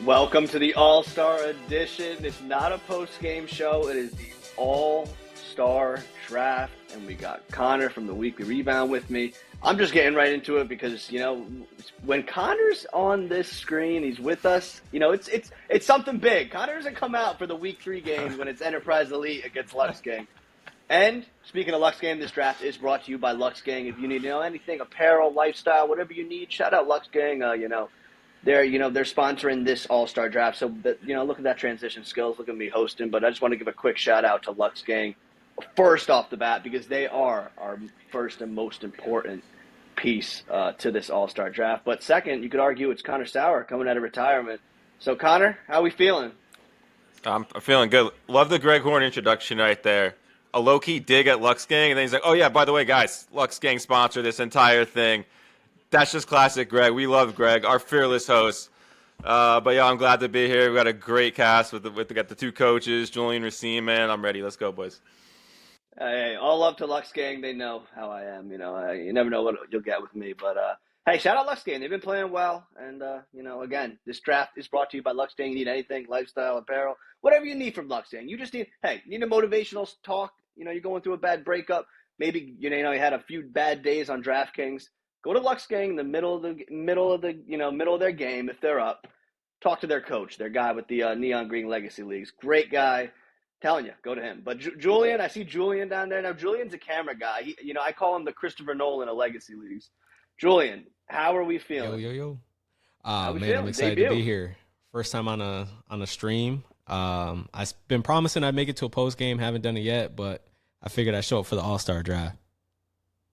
Welcome to the All-Star Edition. It's not a post-game show. It is the All-Star Draft, and we got Connor from the Weekly Rebound with me. I'm just getting right into it because, when Connor's on this screen, he's with us. It's something big. Connor doesn't come out for the Week 3 games when it's Enterprise Elite against LuxeGang. And speaking of LuxeGang, this draft is brought to you by LuxeGang. If you need anything, apparel, lifestyle, whatever you need, shout out LuxeGang. They're sponsoring this All-Star Draft. So, look at that transition skills. Look at me hosting. But I just want to give a quick shout-out to LuxeGang first off the bat because they are our first and most important piece to this All-Star Draft. But second, you could argue it's Connor Sauer coming out of retirement. So, Connor, how are we feeling? I'm feeling good. Love the Greg Horne introduction right there. A low-key dig at LuxeGang, and then he's like, oh, yeah, by the way, guys, LuxeGang sponsored this entire thing. That's just classic Greg. We love Greg, our fearless host. But yeah, I'm glad to be here. We got a great cast with the two coaches, Julian, Racine. Man, I'm ready. Let's go, boys. Hey, all love to LuxeGang. They know how I am. You never know what you'll get with me. But hey, shout out LuxeGang. They've been playing well. And again, this draft is brought to you by LuxeGang. You need anything, lifestyle, apparel, whatever you need from LuxeGang. You just need a motivational talk. You're going through a bad breakup. Maybe you had a few bad days on DraftKings. Go to LuxeGang in the middle of their game if they're up. Talk to their coach, their guy with the neon green legacy leagues. Great guy. Telling you, go to him. But Julian, I see Julian down there. Now, Julian's a camera guy. I call him the Christopher Nolan of legacy leagues. Julian, how are we feeling? Yo. Man, I'm excited to be here. First time on a stream. I've been promising I'd make it to a post game. Haven't done it yet, but I figured I'd show up for the All-Star Draft.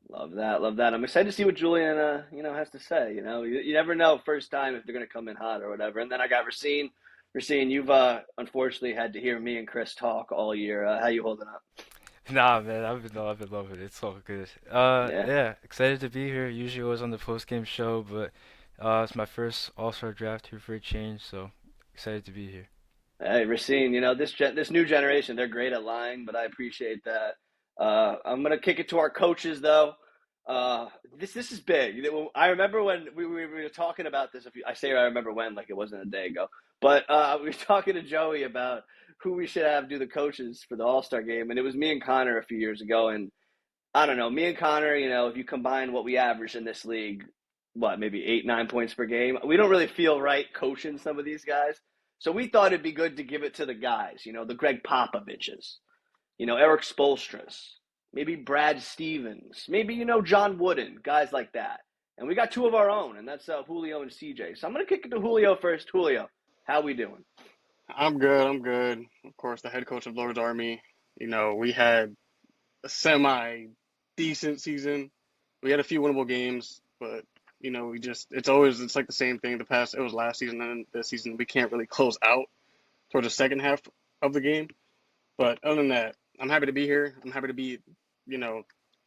Love that. I'm excited to see what Julian, has to say. You never know first time if they're going to come in hot or whatever. And then I got Racine. Racine, you've unfortunately had to hear me and Chris talk all year. How you holding up? Nah, man, I've been loving it. It's all good. Yeah, excited to be here. Usually I was on the post game show, but it's my first All-Star draft here for a change, so excited to be here. Hey, Racine, this new generation, they're great at lying, but I appreciate that. I'm gonna kick it to our coaches though. This is big. I remember when we were talking about this. I say I remember when, like it wasn't a day ago. But we were talking to Joey about who we should have do the coaches for the All-Star game, and it was me and Connor a few years ago. And I don't know, me and Connor, if you combine what we average in this league, maybe 8-9 points per game, we don't really feel right coaching some of these guys. So we thought it'd be good to give it to the guys, the Greg Popoviches, Eric Spoelstra's, maybe Brad Stevens, maybe, John Wooden, guys like that. And we got two of our own, and that's Julio and CJ. So I'm going to kick it to Julio first. Julio, how we doing? I'm good. Of course, the head coach of Lord's Army. We had a semi-decent season. We had a few winnable games, but, it's like the same thing. It was last season and this season. We can't really close out towards the second half of the game. But other than that, I'm happy to be here. I'm happy to be,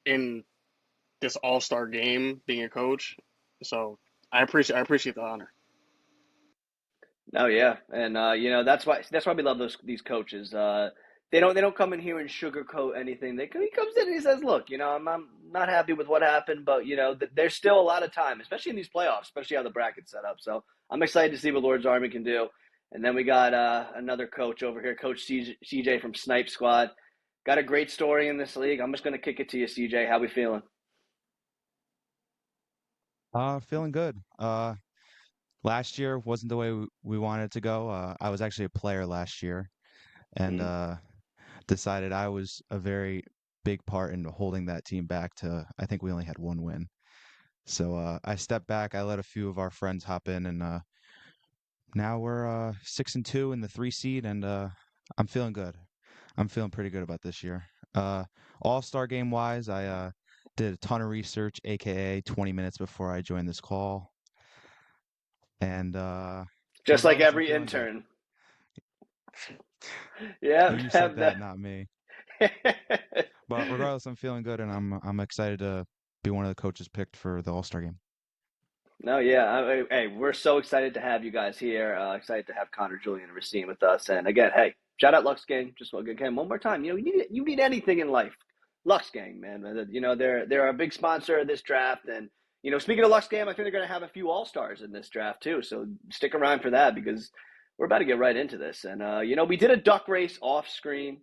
in this All-Star game, being a coach. So I appreciate the honor. Oh yeah, and that's why we love these coaches. They don't come in here and sugarcoat anything. He comes in and he says, "Look, I'm not happy with what happened, but there's still a lot of time, especially in these playoffs, especially how the bracket's set up." So I'm excited to see what Lord's Army can do. And then we got another coach over here, Coach CJ from Snipe Squad. Got a great story in this league. I'm just going to kick it to you, CJ. How we feeling? Feeling good. Last year wasn't the way we wanted it to go. I was actually a player last year and decided I was a very big part in holding that team back to, I think we only had one win. So I stepped back. I let a few of our friends hop in, and now we're 6-2 in the 3 seed, and I'm feeling good. I'm feeling pretty good about this year. All-Star game wise, I did a ton of research, aka 20 minutes before I joined this call. And just like every intern. Yeah, you said that, not me. But regardless, I'm feeling good, and I'm excited to be one of the coaches picked for the All-Star game. No, yeah. Hey, we're so excited to have you guys here. Excited to have Connor, Julian, and Racine with us. And again, hey, shout out LuxeGang. Just again, one more time. You need anything in life. LuxeGang, man. They're a big sponsor of this draft. And speaking of LuxeGang, I think they're going to have a few All-Stars in this draft too. So stick around for that because we're about to get right into this. And we did a duck race off screen.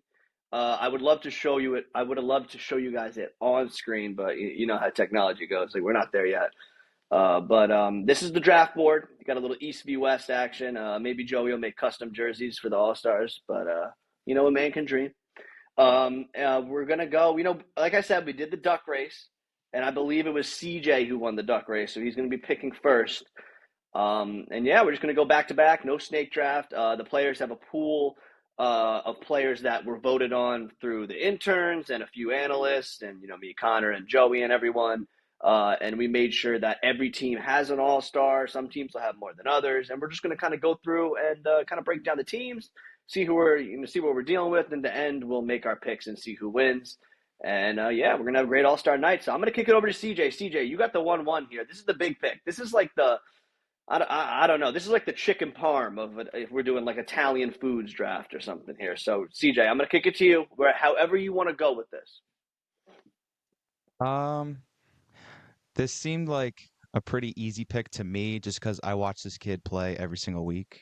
I would love to show you it. I would have loved to show you guys it on screen, but you know how technology goes. Like, we're not there yet. But this is the draft board. You got a little East v West action. Maybe Joey will make custom jerseys for the All-Stars, but a man can dream. We're gonna go. Like I said, we did the duck race, and I believe it was CJ who won the duck race, so he's gonna be picking first. We're just gonna go back to back. No snake draft. The players have a pool of players that were voted on through the interns and a few analysts, and me, Connor, and Joey, and everyone. And we made sure that every team has an all-star. Some teams will have more than others, and we're just going to kind of go through and kind of break down the teams, see what we're dealing with. In the end, we'll make our picks and see who wins. And we're going to have a great all-star night. So I'm going to kick it over to CJ. CJ, you got the 1-1 here. This is the big pick. This is like I don't know. This is like the chicken parm of it, if we're doing like Italian foods draft or something here. So CJ, I'm going to kick it to you. However you want to go with this. This seemed like a pretty easy pick to me just because I watch this kid play every single week.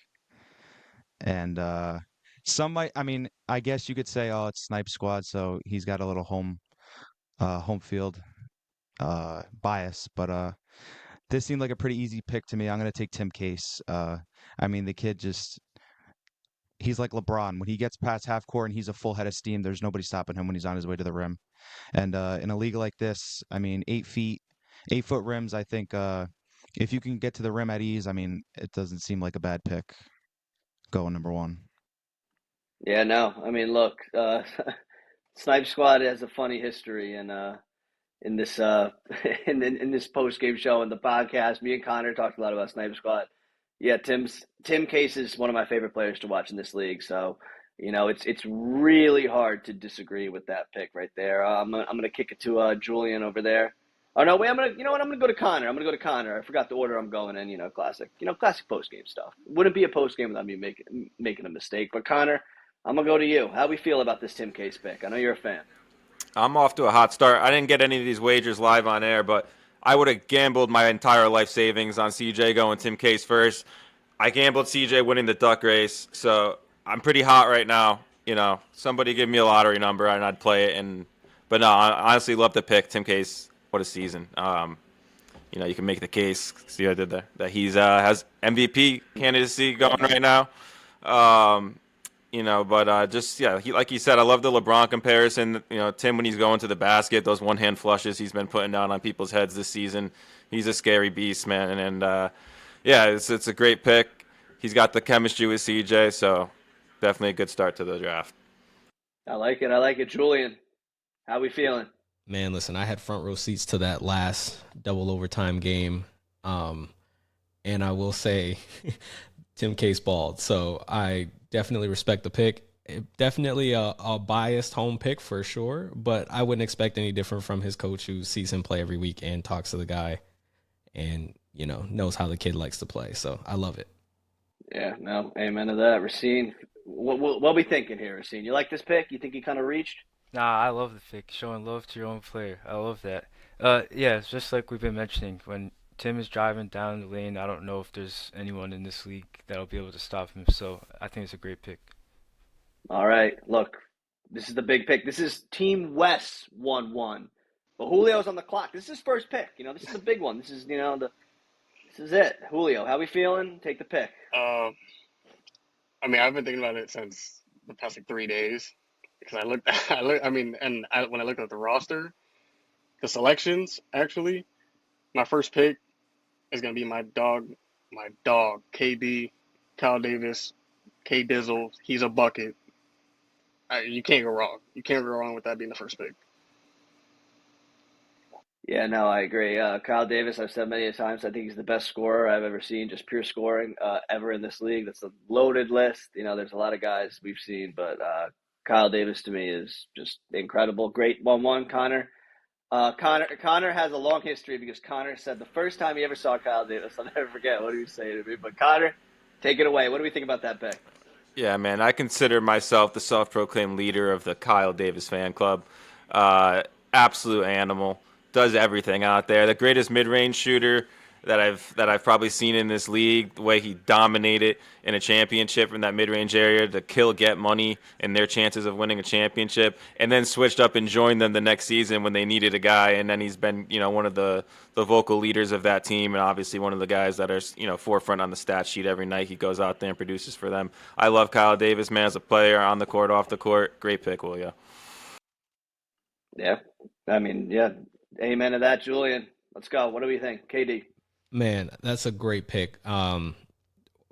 And I guess you could say, oh, it's Snipe Squad, so he's got a little home field bias. But this seemed like a pretty easy pick to me. I'm going to take Tim Case. The kid he's like LeBron. When he gets past half court and he's a full head of steam, there's nobody stopping him when he's on his way to the rim. And in a league like this, 8-foot rims, I think if you can get to the rim at ease, it doesn't seem like a bad pick going number 1. Yeah, no. Look, Snipe Squad has a funny history, and in this in this post game show and the podcast, me and Connor talked a lot about Snipe Squad. Yeah, Tim Case is one of my favorite players to watch in this league. So it's really hard to disagree with that pick right there. I'm gonna kick it to Julian over there. Oh no, wait! I'm gonna go to Connor. I forgot the order I'm going in. Classic post game stuff. Wouldn't be a post game without me making a mistake. But Connor, I'm gonna go to you. How we feel about this Tim Case pick? I know you're a fan. I'm off to a hot start. I didn't get any of these wagers live on air, but I would have gambled my entire life savings on CJ going Tim Case first. I gambled CJ winning the duck race, so I'm pretty hot right now. Somebody give me a lottery number and I'd play it. But no, I honestly love the pick. Tim Case, what a season. You can make the case. See what I did there? That he's has MVP candidacy going right now. Like you said, I love the LeBron comparison. Tim, when he's going to the basket, those one-hand flushes he's been putting down on people's heads this season, he's a scary beast, man. And it's a great pick. He's got the chemistry with CJ, so definitely a good start to the draft. I like it. Julian, how we feeling? Man, listen, I had front row seats to that last double overtime game. And I will say Tim Case balled. So I definitely respect the pick. Definitely a biased home pick for sure, but I wouldn't expect any different from his coach who sees him play every week and talks to the guy and, knows how the kid likes to play. So I love it. Yeah, no, amen to that. Racine, what are we thinking here, Racine? You like this pick? You think he kind of reached? Nah, I love the pick. Showing love to your own player. I love that. It's just like we've been mentioning. When Tim is driving down the lane, I don't know if there's anyone in this league that'll be able to stop him. So I think it's a great pick. All right, look, this is the big pick. This is Team West 1-1. But Julio's on the clock. This is his first pick. This is the big one. This is this is it. Julio, how we feeling? Take the pick. I've been thinking about it since the past 3 days. Because when I looked at the roster, the selections, actually, my first pick is going to be my dog, KB, Kyle Davis, K Dizzle. He's a bucket. You can't go wrong. You can't go wrong with that being the first pick. Yeah, no, I agree. Kyle Davis, I've said many times, I think he's the best scorer I've ever seen, just pure scoring ever in this league. That's a loaded list. There's a lot of guys we've seen, but Kyle Davis to me is just incredible. Great 1-1, Connor. Connor has a long history because Connor said the first time he ever saw Kyle Davis, I'll never forget what he was saying to me. But Connor, take it away. What do we think about that pick? Yeah, man, I consider myself the self-proclaimed leader of the Kyle Davis fan club. Absolute animal. Does everything out there. The greatest mid-range shooter that I've probably seen in this league. The way he dominated in a championship in that mid-range area to get money and their chances of winning a championship, and then switched up and joined them the next season when they needed a guy. And then he's been, one of the vocal leaders of that team, and obviously one of the guys that are, forefront on the stat sheet every night. He goes out there and produces for them. I love Kyle Davis, man, as a player, on the court, off the court. Great pick, Julio. Yeah, I mean, yeah, amen to that, Julian. Let's go. What do we think, KD? Man, that's a great pick. One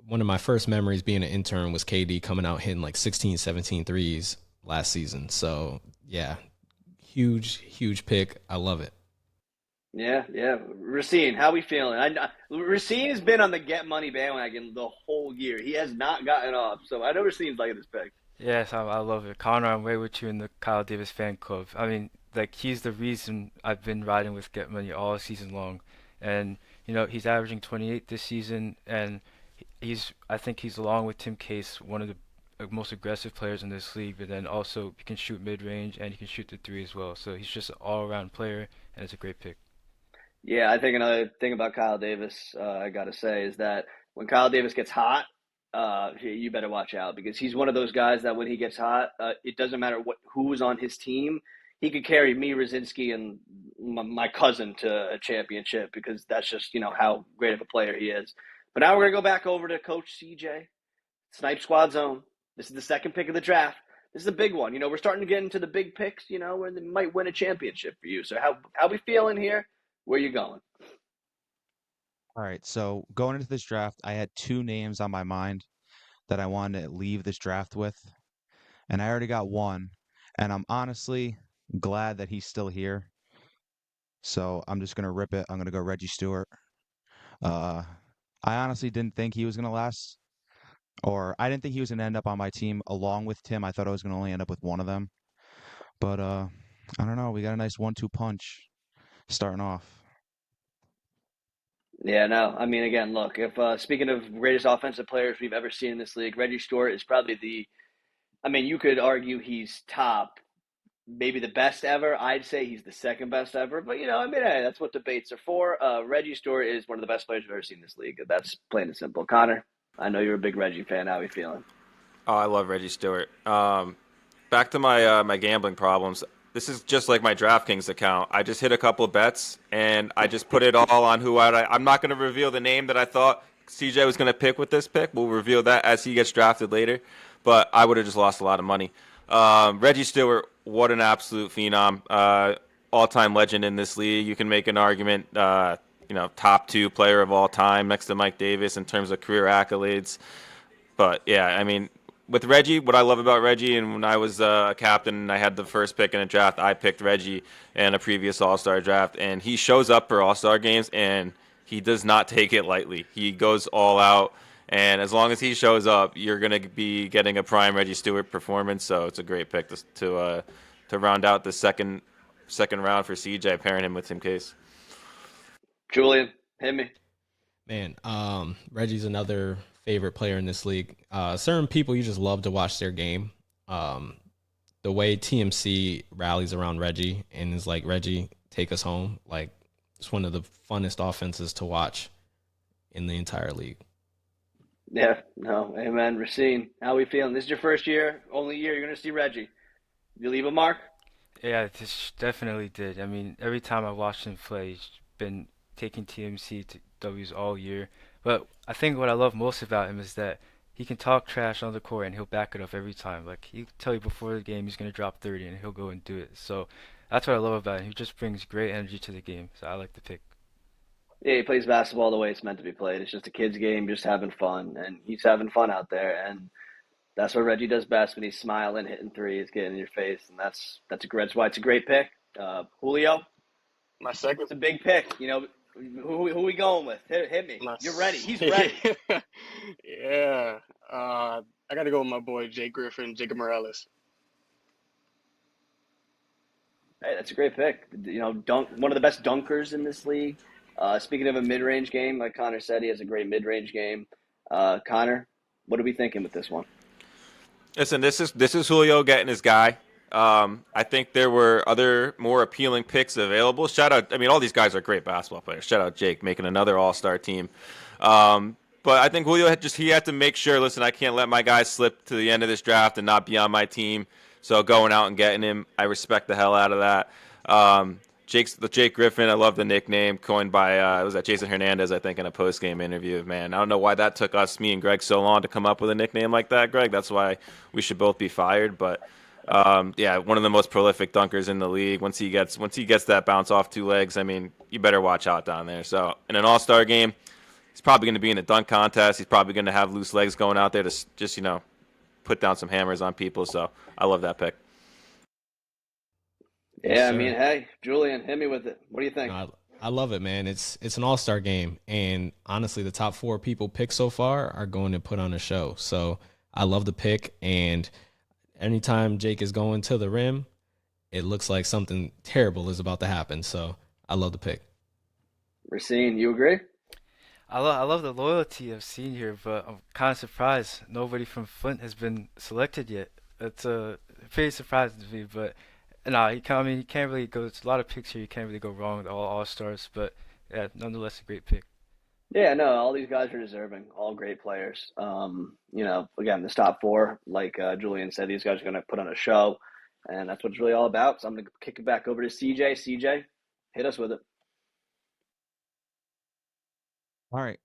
of my first memories being an intern was KD coming out hitting like 16, 17 threes last season. So, yeah, huge pick. I love it. Yeah. Racine, how we feeling? Racine has been on the get money bandwagon the whole year. He has not gotten off. So I know Racine's liking this pick. Yes, I love it. Connor, I'm way with you in the Kyle Davis fan club. I mean, like, he's the reason I've been riding with Get Money all season long. And, he's averaging 28 this season, and I think he's, along with Tim Case, one of the most aggressive players in this league, but then also he can shoot mid-range and he can shoot the three as well. So he's just an all-around player, and it's a great pick. Yeah, I think another thing about Kyle Davis, I got to say, is that when Kyle Davis gets hot, you better watch out, because he's one of those guys that when he gets hot, it doesn't matter who's on his team. He could carry me, Rosinski, and my cousin to a championship, because that's just, how great of a player he is. But now we're going to go back over to Coach CJ. Snipe Squad Zone. This is the second pick of the draft. This is a big one. We're starting to get into the big picks, where they might win a championship for you. So how we feeling here? Where you going? All right, so going into this draft, I had two names on my mind that I wanted to leave this draft with, and I already got one, and I'm honestly glad that he's still here. So I'm just gonna rip it. I'm gonna go Reggie Stewart. Uh, I honestly didn't think he was gonna last, or I didn't think he was gonna end up on my team along with Tim. I thought I was gonna only end up with one of them, but I don't know. We got a nice 1-2 punch starting off. Yeah, no. I mean, again, look, if speaking of greatest offensive players we've ever seen in this league, Reggie Stewart is probably you could argue he's top, maybe the best ever. I'd say he's the second best ever, but hey, that's what debates are for. Reggie Stewart is one of the best players we've ever seen in this league. That's plain and simple. Connor, I know you're a big Reggie fan. How are you feeling? Oh, I love Reggie Stewart. Back to my gambling problems. This is just like my DraftKings account. I just hit a couple of bets, and I just put it all on I'm not going to reveal the name that I thought CJ was going to pick with this pick. We'll reveal that as he gets drafted later. But I would have just lost a lot of money. Reggie Stewart, what an absolute phenom. All-time legend in this league. You can make an argument, top 2 player of all time next to Mike Davis in terms of career accolades. But, yeah, I mean, with Reggie, what I love about Reggie, and when I was a captain and I had the first pick in a draft, I picked Reggie in a previous All-Star draft, and he shows up for All-Star games, and he does not take it lightly. He goes all out, and as long as he shows up, you're going to be getting a prime Reggie Stewart performance, so it's a great pick to round out the second round for CJ, pairing him with Tim Case. Julian, hit me. Man, Reggie's another favorite player in this league. Certain people, you just love to watch their game. The way TMC rallies around Reggie and is like, Reggie, take us home. Like, it's one of the funnest offenses to watch in the entire league. Yeah, no, amen. Racine, how we feeling? This is your first year, only year you're going to see Reggie. You leave a mark? Yeah, this definitely did. I mean, every time I watched him play, he's been taking TMC to W's all year. But I think what I love most about him is that he can talk trash on the court and he'll back it up every time. Like, he'll tell you before the game he's going to drop 30 and he'll go and do it. So that's what I love about him. He just brings great energy to the game. So I like the pick. Yeah, he plays basketball the way it's meant to be played. It's just a kid's game, just having fun. And he's having fun out there. And that's what Reggie does best, when he's smiling, hitting threes, getting in your face. And that's why it's a great pick. Julio? My second. It's a big pick. Who we going with? Hit me. You're ready. He's ready. Yeah. I got to go with my boy, Jacob Morales. Hey, that's a great pick. One of the best dunkers in this league. Speaking of a mid-range game, like Connor said, he has a great mid-range game. Connor, what are we thinking with this one? Listen, this is Julio getting his guy. I think there were other more appealing picks available. Shout out, I mean, all these guys are great basketball players. Shout out Jake making another All-Star team. But I think Julio he had to make sure, listen, I can't let my guys slip to the end of this draft and not be on my team. So going out and getting him, I respect the hell out of that. Jake Griffin, I love the nickname coined by was that Jason Hernandez, I think, in a post game interview. Man, I don't know why that took me and Greg so long to come up with a nickname like that, Greg. That's why we should both be fired. But yeah, one of the most prolific dunkers in the league. Once he gets that bounce off two legs, I mean, you better watch out down there. So in an All-Star game, he's probably going to be in a dunk contest. He's probably going to have loose legs going out there to just put down some hammers on people. So I love that pick. Yeah, I mean, hey, Julian, hit me with it. What do you think? I love it, man. It's an all-star game, and honestly, the top 4 people picked so far are going to put on a show. So I love the pick, and anytime Jake is going to the rim, it looks like something terrible is about to happen. So I love the pick. Racine, you agree? I love the loyalty I've seen here, but I'm kind of surprised nobody from Flint has been selected yet. It's pretty surprising to me, but no, you can't really go. It's a lot of picks here. You can't really go wrong with all stars, but yeah, nonetheless, a great pick. Yeah, no, all these guys are deserving. All great players. Again, this top 4, like Julian said, these guys are going to put on a show, and that's what it's really all about. So I'm going to kick it back over to CJ. CJ, hit us with it. All right.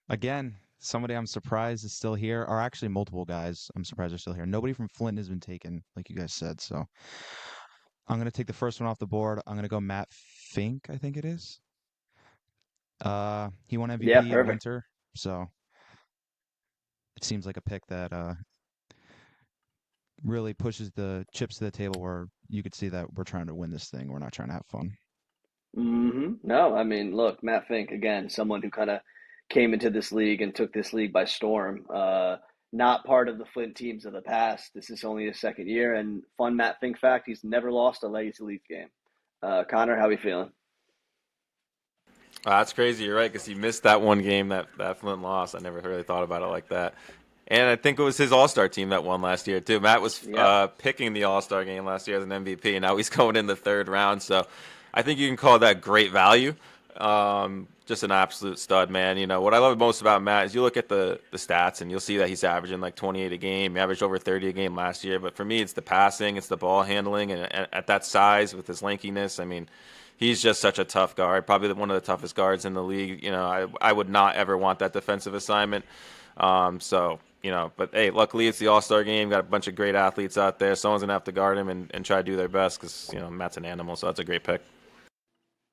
Again, somebody I'm surprised is still here, or actually multiple guys I'm surprised are still here. Nobody from Flint has been taken, like you guys said. So I'm going to take the first one off the board. I'm going to go Matt Fink, I think it is. He won MVP in winter, so it seems like a pick that really pushes the chips to the table where you could see that we're trying to win this thing. We're not trying to have fun. No, I mean, look, Matt Fink, again, someone who kind of came into this league and took this league by storm. Not part of the Flint teams of the past. This is only his second year, and fun Matt Fink fact, he's never lost a Legacy Leaf game. Connor, how we feeling? That's crazy. You're right, because he missed that one game that Flint lost. I never really thought about it like that. And I think it was his All-Star team that won last year, too. Matt was picking the All-Star game last year as an MVP, and now he's going in the third round. So I think you can call that great value. Just an absolute stud, man. What I love most about Matt is you look at the stats, and you'll see that he's averaging like 28 a game. He averaged over 30 a game last year. But for me, it's the passing, it's the ball handling, and at that size with his lankiness, I mean, he's just such a tough guard, probably one of the toughest guards in the league. I would not ever want that defensive assignment. But hey, luckily it's the All-Star game. Got a bunch of great athletes out there. Someone's going to have to guard him and try to do their best because, Matt's an animal, so that's a great pick.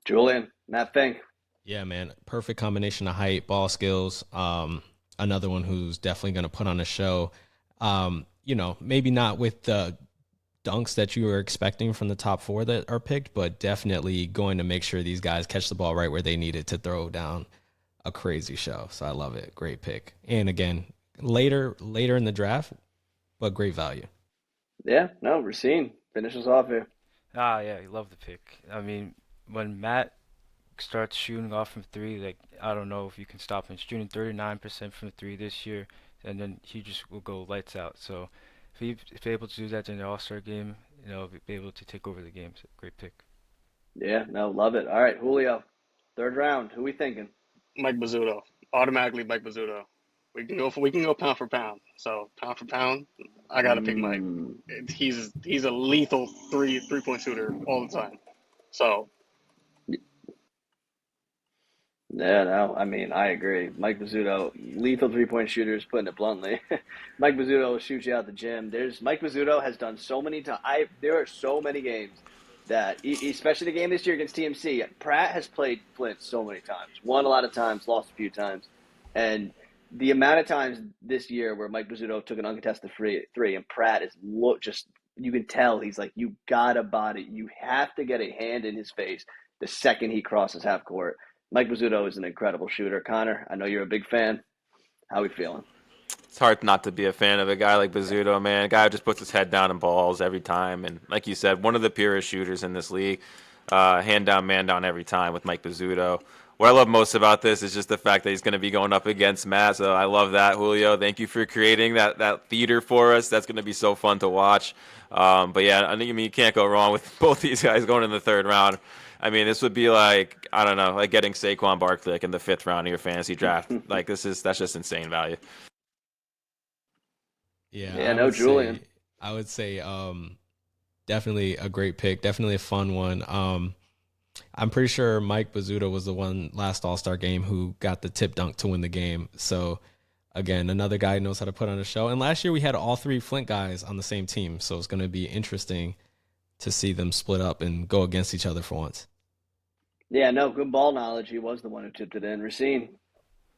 Julian, Matt Fink. Yeah, man. Perfect combination of height, ball skills. Another one who's definitely going to put on a show. Maybe not with the dunks that you were expecting from the top 4 that are picked, but definitely going to make sure these guys catch the ball right where they need it to throw down a crazy show. So I love it. Great pick. And again, later in the draft, but great value. Yeah, no, Racine, finish us off here. Yeah, I love the pick. I mean, when Matt starts shooting off from 3, like, I don't know if you can stop him. He's shooting 39% from 3 this year, and then he just will go lights out. So if he's able to do that in the All-Star game, be able to take over the game. It's a great pick. Yeah, no, love it. All right, Julio, third round. Who we thinking? Mike Bizzuto. Automatically Mike Bizzuto. We can go pound for pound. So pound for pound, I gotta pick Mike. He's a lethal three-point shooter all the time. So Yeah, no, I mean, I agree. Mike Bizzuto, lethal three-point shooters, putting it bluntly. Mike Bizzuto will shoot you out the gym. Mike Bizzuto has done so many times. There are so many games that, especially the game this year against TMC, Pratt has played Flint so many times. Won a lot of times, lost a few times. And the amount of times this year where Mike Bizzuto took an uncontested three and Pratt is you can tell he's like, you gotta body. You have to get a hand in his face the second he crosses half court. Mike Bizzuto is an incredible shooter. Connor, I know you're a big fan. How we feeling? It's hard not to be a fan of a guy like Bizzuto, man. A guy who just puts his head down and balls every time. And like you said, one of the purest shooters in this league. hand down, man down every time with Mike Pizzuto. What I love most about this is just the fact that he's going to be going up against Matt. So I love that, Julio. Thank you for creating that theater for us. That's going to be so fun to watch. But yeah, I mean, you can't go wrong with both these guys going in the third round. I mean, this would be like, I don't know, like getting Saquon Barkley in the fifth round of your fantasy draft. Like that's just insane value. Yeah, Yeah, no, Julian. I would say definitely a great pick, definitely a fun one. I'm pretty sure Mike Pizzuto was the one last All-Star game who got the tip dunk to win the game. So again, another guy who knows how to put on a show. And last year we had all three Flint guys on the same team, so it's going to be interesting to see them split up and go against each other for once. Yeah, no, good ball knowledge. He was the one who tipped it in. Racine,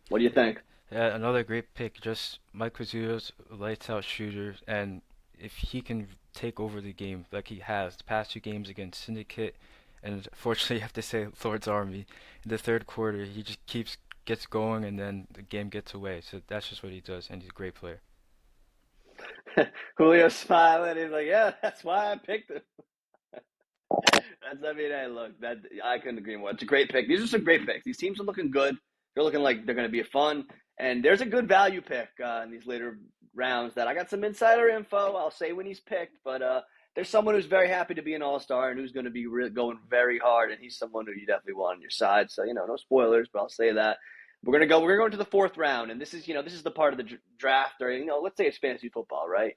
what do you think? Yeah, another great pick. Just Mike Pizzuto's a lights out shooter, and if he can take over the game like he has the past two games against Syndicate, and fortunately, you have to say Lord's Army, in the third quarter, he just gets going, and then the game gets away. So that's just what he does, and he's a great player. Julio's smiling. He's like, yeah, that's why I picked him. I mean, hey, look, that I couldn't agree more. It's a great pick. These are some great picks. These teams are looking good. They're looking like they're going to be fun. And there's a good value pick in these later rounds that I got some insider info. I'll say when he's picked, but there's someone who's very happy to be an all-star and who's going to be going very hard, and he's someone who you definitely want on your side. So, no spoilers, but I'll say that. We're going to go into the fourth round, and this is the part of the draft, or, let's say it's fantasy football, right?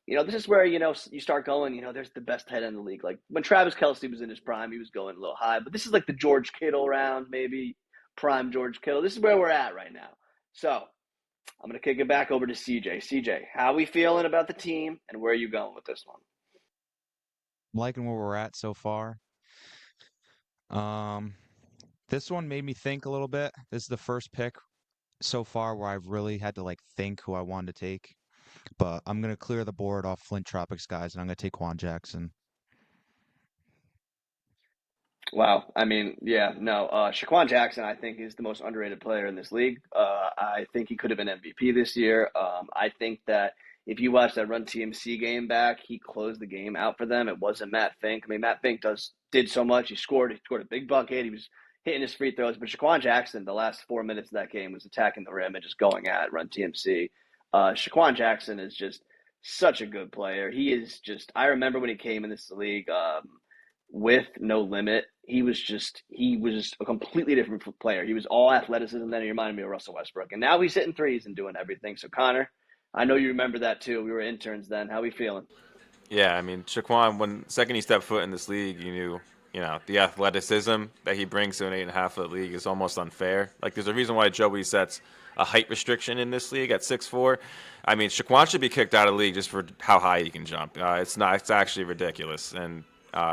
This is where, you start going, there's the best head in the league. Like when Travis Kelce was in his prime, he was going a little high, but this is like the George Kittle round, maybe prime George Kittle. This is where we're at right now. So I'm going to kick it back over to CJ. CJ, how are we feeling about the team, and where are you going with this one? I'm liking where we're at so far. This one made me think a little bit. This is the first pick so far where I've really had to think who I wanted to take. But I'm going to clear the board off Flint Tropics guys, and I'm going to take Quan Jackson. Wow. I mean, yeah, no. Shaquan Jackson, I think, is the most underrated player in this league. I think he could have been MVP this year. I think that if you watch that Run TMC game back, he closed the game out for them. It wasn't Matt Fink. I mean, Matt Fink did so much. He scored a big bucket. He was hitting his free throws. But Shaquan Jackson, the last 4 minutes of that game, was attacking the rim and just going at Run TMC. Shaquan Jackson is just such a good player. He is just – I remember when he came in this league with No Limit, he was just a completely different player. He was all athleticism. Then he reminded me of Russell Westbrook. And now he's hitting threes and doing everything. So, Connor, I know you remember that too. We were interns then. How are we feeling? Yeah, I mean, Shaquan, when second he stepped foot in this league, you knew, the athleticism that he brings to an 8.5-foot league is almost unfair. Like, there's a reason why Joey sets a height restriction in this league at 6'4". I mean, Shaquan should be kicked out of the league just for how high he can jump. It's actually ridiculous. And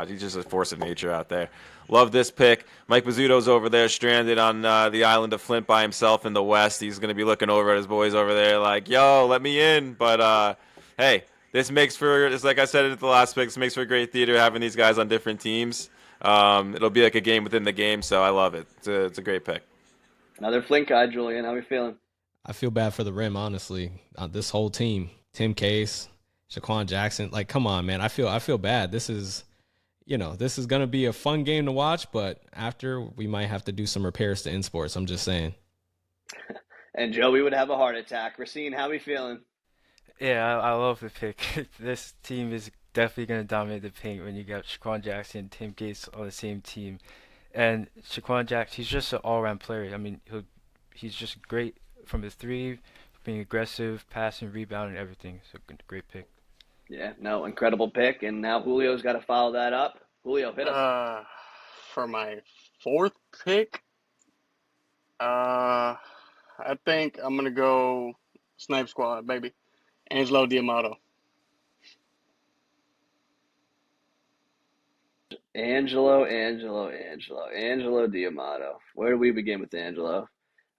he's just a force of nature out there. Love this pick. Mike Pizzuto's over there stranded on the island of Flint by himself in the West. He's going to be looking over at his boys over there like, yo, let me in. But, hey, this makes for, just like I said at the last pick, this makes for great theater having these guys on different teams. It'll be like a game within the game, so I love it. It's a great pick. Another Flint guy, Julian. How are we feeling? I feel bad for the rim, honestly. This whole team, Tim Case, Shaquan Jackson, come on, man. I feel bad. This is going to be a fun game to watch, but after we might have to do some repairs to InSports. I'm just saying. And Joey would have a heart attack. Racine, how are we feeling? Yeah, I love the pick. This team is definitely going to dominate the paint when you got Shaquan Jackson and Tim Gates on the same team. And Shaquan Jackson, he's just an all-around player. I mean, he's just great from his three, being aggressive, passing, rebounding, everything. So great pick. Yeah, no, incredible pick. And now Julio's got to follow that up. Julio, hit us. For my fourth pick, I think I'm gonna go Snipe Squad, baby. Angelo Diamato. Angelo Diamato. Where do we begin with Angelo?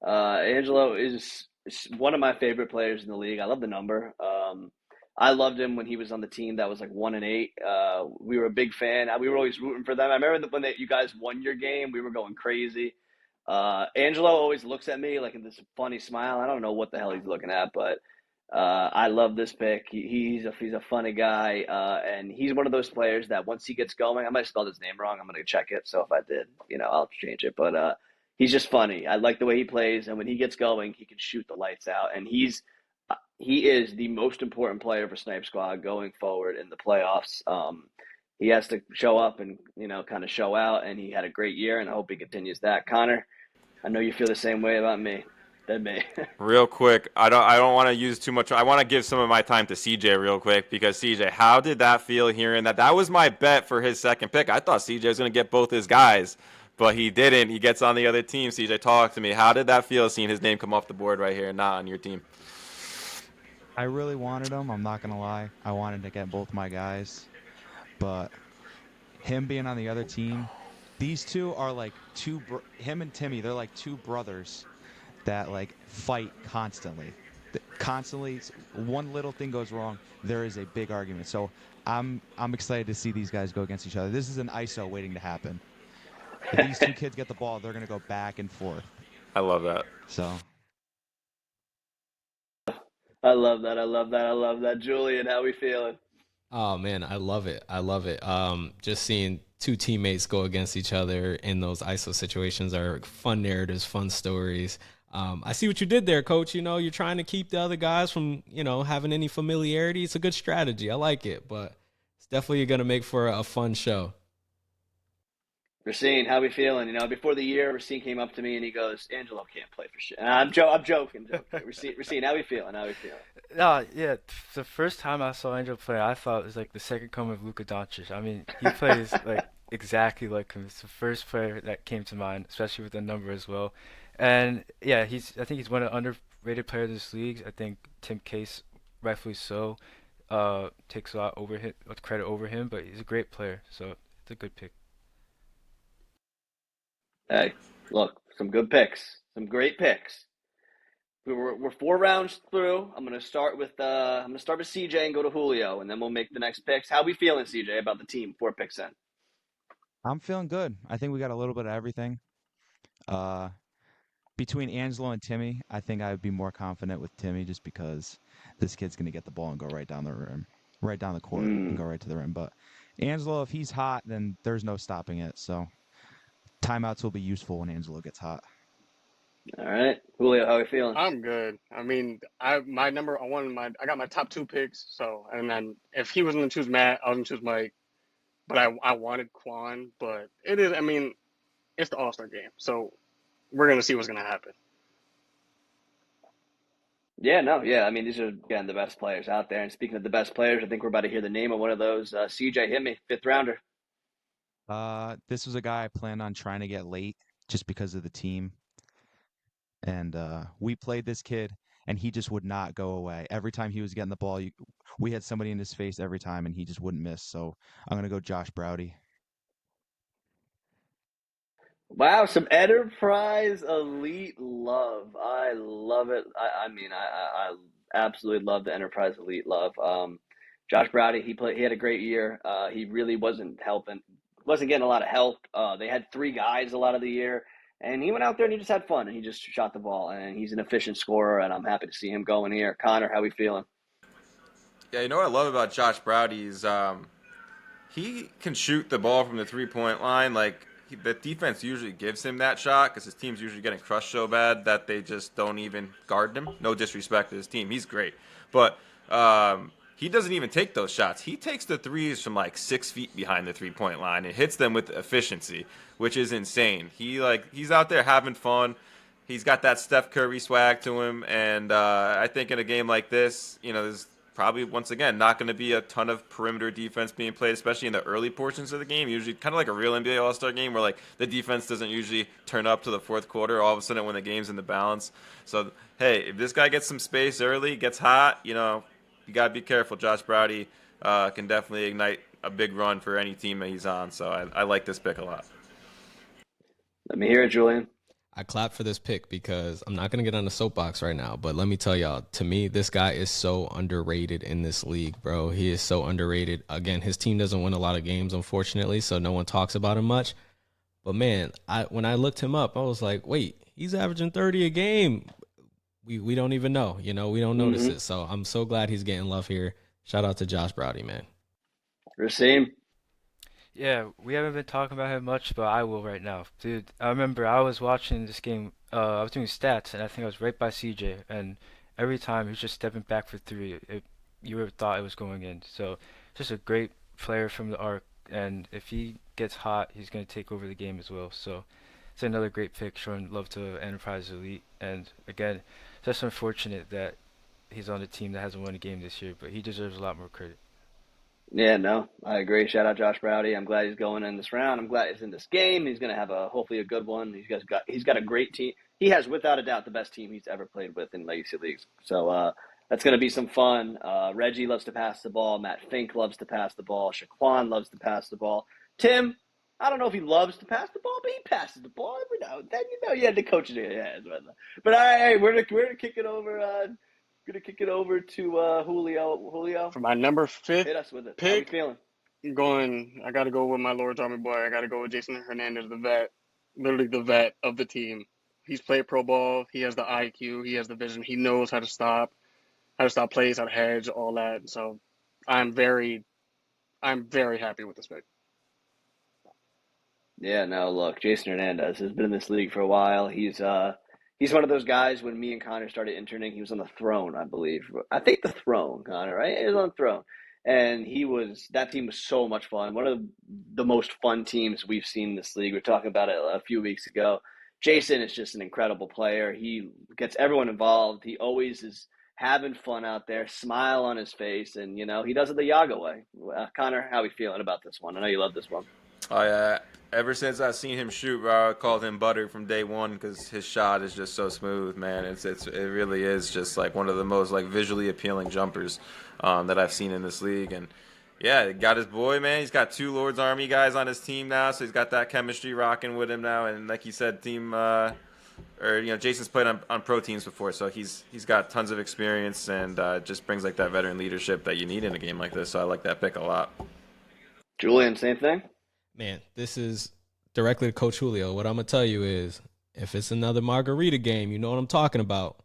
Angelo is one of my favorite players in the league. I love the number. I loved him when he was on the team that was like 1-8. We were a big fan. We were always rooting for them. I remember when you guys won your game, we were going crazy. Angelo always looks at me like in this funny smile. I don't know what the hell he's looking at, but I love this pick. He's a funny guy, and he's one of those players that once he gets going, I might have spelled his name wrong. I'm going to check it. So if I did, I'll change it. But he's just funny. I like the way he plays, and when he gets going, he can shoot the lights out. And he is the most important player for Snipe Squad going forward in the playoffs. He has to show up and kind of show out, and he had a great year, and I hope he continues that. Connor, I know you feel the same way about me. Than me. Real quick, I don't want to use too much. I want to give some of my time to CJ real quick because CJ, how did that feel hearing that? That was my bet for his second pick. I thought CJ was going to get both his guys, but he didn't. He gets on the other team. CJ, talk to me. How did that feel seeing his name come off the board right here, not on your team? I really wanted him. I'm not going to lie. I wanted to get both my guys, but him being on the other team, these two are like him and Timmy, they're like two brothers that like fight constantly. One little thing goes wrong, there is a big argument. So I'm excited to see these guys go against each other. This is an ISO waiting to happen. If these two kids get the ball, they're going to go back and forth. I love that. So I love that. Julian, how we feeling? Oh man, I love it. Just seeing two teammates go against each other in those ISO situations are fun narratives, fun stories. I see what you did there, Coach. You're trying to keep the other guys from, having any familiarity. It's a good strategy. I like it, but it's definitely going to make for a fun show. Racine, how we feeling? Before the year, Racine came up to me and he goes, "Angelo can't play for shit." And I'm joking. Racine, how we feeling? Yeah, the first time I saw Angelo play, I thought it was like the second coming of Luka Doncic. I mean, he plays like exactly like him. It's the first player that came to mind, especially with the number as well. And yeah, I think he's one of the underrated players in this league. I think Tim Case, rightfully so, takes a lot credit over him, but he's a great player, so it's a good pick. Hey, look, some good picks, some great picks. We're 4 rounds through. I'm gonna start with CJ and go to Julio, and then we'll make the next picks. How we feeling, CJ, about the team 4 picks in? I'm feeling good. I think we got a little bit of everything. Between Angelo and Timmy, I think I would be more confident with Timmy just because this kid's going to get the ball and go right down the rim, right down the court and go right to the rim. But Angelo, if he's hot, then there's no stopping it. So timeouts will be useful when Angelo gets hot. All right. Julio, how are you feeling? I'm good. I mean, I got my top 2 picks. So, and then if he was going to choose Matt, I was going to choose Mike. But I wanted Quan. But it's the All-Star game. So we're going to see what's going to happen. Yeah, these are, again, the best players out there. And speaking of the best players, I think we're about to hear the name of one of those. CJ, hit me, 5th rounder. This was a guy I planned on trying to get late just because of the team. And we played this kid, and he just would not go away. Every time he was getting the ball, we had somebody in his face every time, and he just wouldn't miss. So I'm going to go Josh Browdy. Wow, some Enterprise Elite love. I love it. I absolutely love the Enterprise Elite love. Josh Browdy, he had a great year. He really wasn't getting a lot of help. They had 3 guys a lot of the year, and he went out there and he just had fun and he just shot the ball, and he's an efficient scorer, and I'm happy to see him going here. Connor, how we feeling? Yeah, what I love about Josh Browdy is he can shoot the ball from the 3-point line. Like, the defense usually gives him that shot because his team's usually getting crushed so bad that they just don't even guard him. No disrespect to his team. He's great. But he doesn't even take those shots. He takes the threes from like 6 feet behind the 3-point line and hits them with efficiency, which is insane. He's out there having fun. He's got that Steph Curry swag to him. And I think in a game like this, there's probably, once again, not going to be a ton of perimeter defense being played, especially in the early portions of the game. Usually kind of like a real NBA All-Star game where, like, the defense doesn't usually turn up to the 4th quarter all of a sudden when the game's in the balance. So, hey, if this guy gets some space early, gets hot, you got to be careful. Josh Browdy can definitely ignite a big run for any team that he's on. So I like this pick a lot. Let me hear it, Julian. I clap for this pick because I'm not going to get on the soapbox right now, but let me tell y'all, to me, this guy is so underrated in this league, bro. He is so underrated. Again, his team doesn't win a lot of games, unfortunately, so no one talks about him much. But, man, when I looked him up, I was like, wait, he's averaging 30 a game. we don't even know. We don't notice Mm-hmm. it. So I'm so glad he's getting love here. Shout out to Josh Browdy, man. Racine. Yeah, we haven't been talking about him much, but I will right now. Dude, I remember I was watching this game, I was doing stats, and I think I was right by CJ, and every time he was just stepping back for three, you would have thought it was going in. So, just a great player from the arc, and if he gets hot, he's going to take over the game as well. So, it's another great pick, showing love to Enterprise Elite, and again, just unfortunate that he's on a team that hasn't won a game this year, but he deserves a lot more credit. Yeah, no, I agree. Shout out Josh Browdy. I'm glad he's going in this round. I'm glad he's in this game. He's going to have hopefully a good one. He's got a great team. He has without a doubt the best team he's ever played with in legacy leagues. So that's going to be some fun. Reggie loves to pass the ball. Matt Fink loves to pass the ball. Shaquan loves to pass the ball. Tim, I don't know if he loves to pass the ball, but he passes the ball every now and then. You had to coach it in your hands. But all right, hey, we're gonna kick it over. To Julio. Julio, For my number 5th hit us with it. How we pick, feeling? I got to go with my Lord's Army boy. I got to go with Jason Hernandez, the vet, literally the vet of the team. He's played pro ball. He has the IQ. He has the vision. He knows how to stop plays, how to hedge, all that. So I'm very, I'm very happy with this pick. Yeah, no, look, Jason Hernandez has been in this league for a while. He's one of those guys when me and Connor started interning, he was on the throne, I believe. I think the throne, Connor, right? He was on the throne. And that team was so much fun. One of the most fun teams we've seen in this league. We were talking about it a few weeks ago. Jason is just an incredible player. He gets everyone involved. He always is having fun out there, smile on his face, and he does it the Yaga way. Connor, how are we feeling about this one? I know you love this one. Ever since I've seen him shoot, I called him butter from day one because his shot is just so smooth, man. It really is just like one of the most like visually appealing jumpers that I've seen in this league. And yeah, he got his boy, man. He's got 2 Lord's Army guys on his team now, so he's got that chemistry rocking with him now. And like you said, Jason's played on pro teams before, so he's got tons of experience and just brings like that veteran leadership that you need in a game like this. So I like that pick a lot. Julian, same thing? Man, this is directly to Coach Julio. What I'm going to tell you is if it's another margarita game, you know what I'm talking about.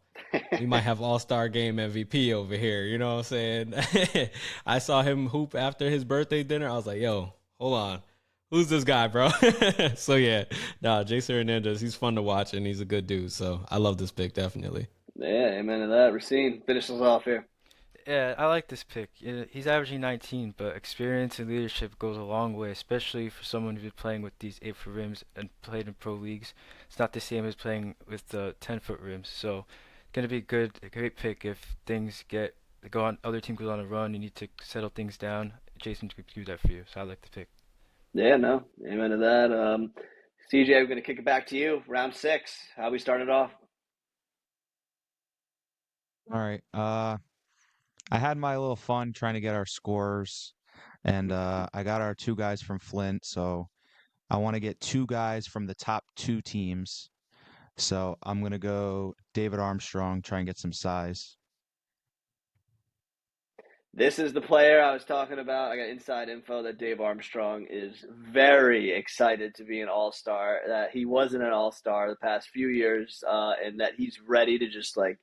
We might have all-star game MVP over here. You know what I'm saying? I saw him hoop after his birthday dinner. I was like, yo, hold on. Who's this guy, bro? So, yeah. Jason Hernandez, he's fun to watch, and he's a good dude. So, I love this pick, definitely. Yeah, amen to that. Racine, finish us off here. Yeah, I like this pick. He's averaging 19, but experience and leadership goes a long way, especially for someone who's been playing with these 8-foot rims and played in pro leagues. It's not the same as playing with the 10-foot rims. So, gonna be a great pick if other team goes on a run. You need to settle things down. Jason could do that for you. So I like the pick. Yeah, no, amen to that. CJ, we're going to kick it back to you. Round 6. How we started off? All right. I had my little fun trying to get our scores, and I got our 2 guys from Flint, so I want to get 2 guys from the top 2 teams. So I'm going to go David Armstrong, try and get some size. This is the player I was talking about. I got inside info that Dave Armstrong is very excited to be an all-star, that he wasn't an all-star the past few years, and that he's ready to just like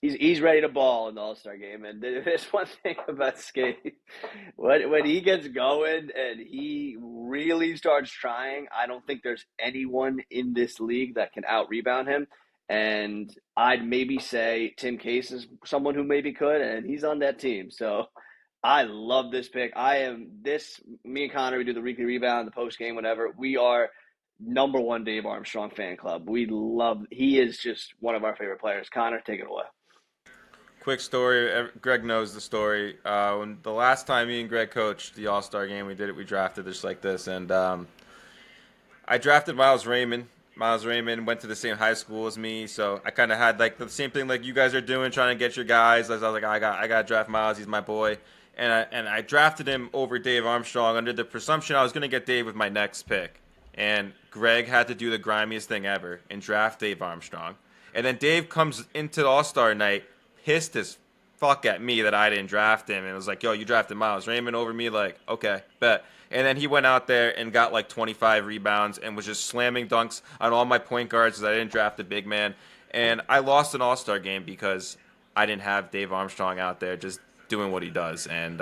he's ready to ball in the All-Star game. And there's one thing about Skate. When he gets going and he really starts trying, I don't think there's anyone in this league that can out-rebound him. And I'd maybe say Tim Case is someone who maybe could, and he's on that team. So I love this pick. Me and Connor, we do the weekly rebound, the post game, whatever. We are number one Dave Armstrong fan club. He is just one of our favorite players. Connor, take it away. Quick story. Greg knows the story. When the last time me and Greg coached the All-Star game, we drafted just like this. And I drafted Miles Raymond. Miles Raymond went to the same high school as me, so I kind of had like the same thing like you guys are doing, trying to get your guys. I was like, I got to draft Miles. He's my boy. And I drafted him over Dave Armstrong under the presumption I was going to get Dave with my next pick. And Greg had to do the grimiest thing ever and draft Dave Armstrong. And then Dave comes into the All-Star night, pissed as fuck at me that I didn't draft him. And it was like, yo, you drafted Miles Raymond over me? Like, okay, bet. And then he went out there and got like 25 rebounds and was just slamming dunks on all my point guards because I didn't draft a big man. And I lost an All-Star game because I didn't have Dave Armstrong out there just doing what he does. And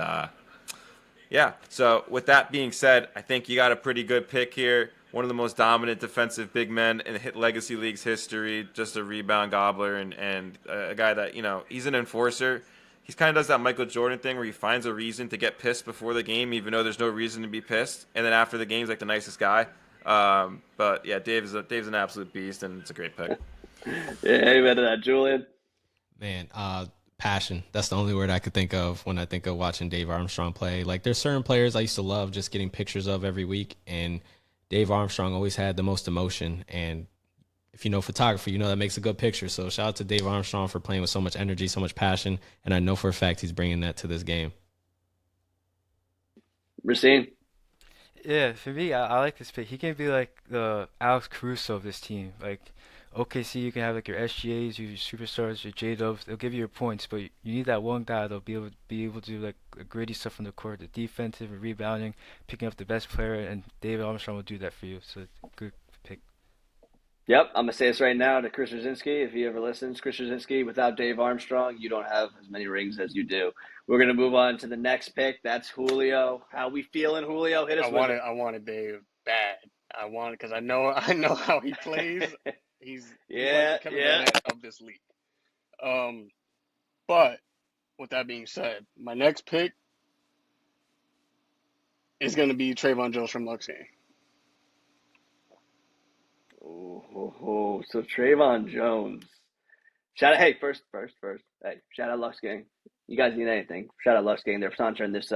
yeah, so with that being said, I think you got a pretty good pick here. One of the most dominant defensive big men in Legacy League's history, just a rebound gobbler and a guy that, he's an enforcer. He kind of does that Michael Jordan thing where he finds a reason to get pissed before the game, even though there's no reason to be pissed. And then after the game, he's like the nicest guy. But yeah, Dave's an absolute beast, and it's a great pick. Yeah, amen to that, Julian. Man, passion. That's the only word I could think of when I think of watching Dave Armstrong play. Like, there's certain players I used to love just getting pictures of every week, and Dave Armstrong always had the most emotion. And if you know photography, you know that makes a good picture. So shout out to Dave Armstrong for playing with so much energy, so much passion, and I know for a fact he's bringing that to this game. Racine. Yeah, for me, I like this pick. He can be like the Alex Caruso of this team. Like OKC, you can have like your SGAs, your superstars, your J-Dubs. They'll give you your points, but you need that one guy that'll be able to do like gritty stuff from the court, the defensive and rebounding, picking up the best player, and David Armstrong will do that for you. So good pick. Yep, I'm going to say this right now to Chris Rosinski. If he ever listens, Chris Rosinski, without Dave Armstrong, you don't have as many rings as you do. We're going to move on to the next pick. That's Julio. How we feeling, Julio? Hit us with it. I wanted Dave bad. I wanted because I know how he plays. He's like the Kevin Garnett of this league. But with that being said, my next pick is going to be Trayvon Jones from LuxeGang. So Trayvon Jones. Hey, first. Hey, shout out LuxeGang. You guys need anything? Shout out LuxeGang. They're sponsoring this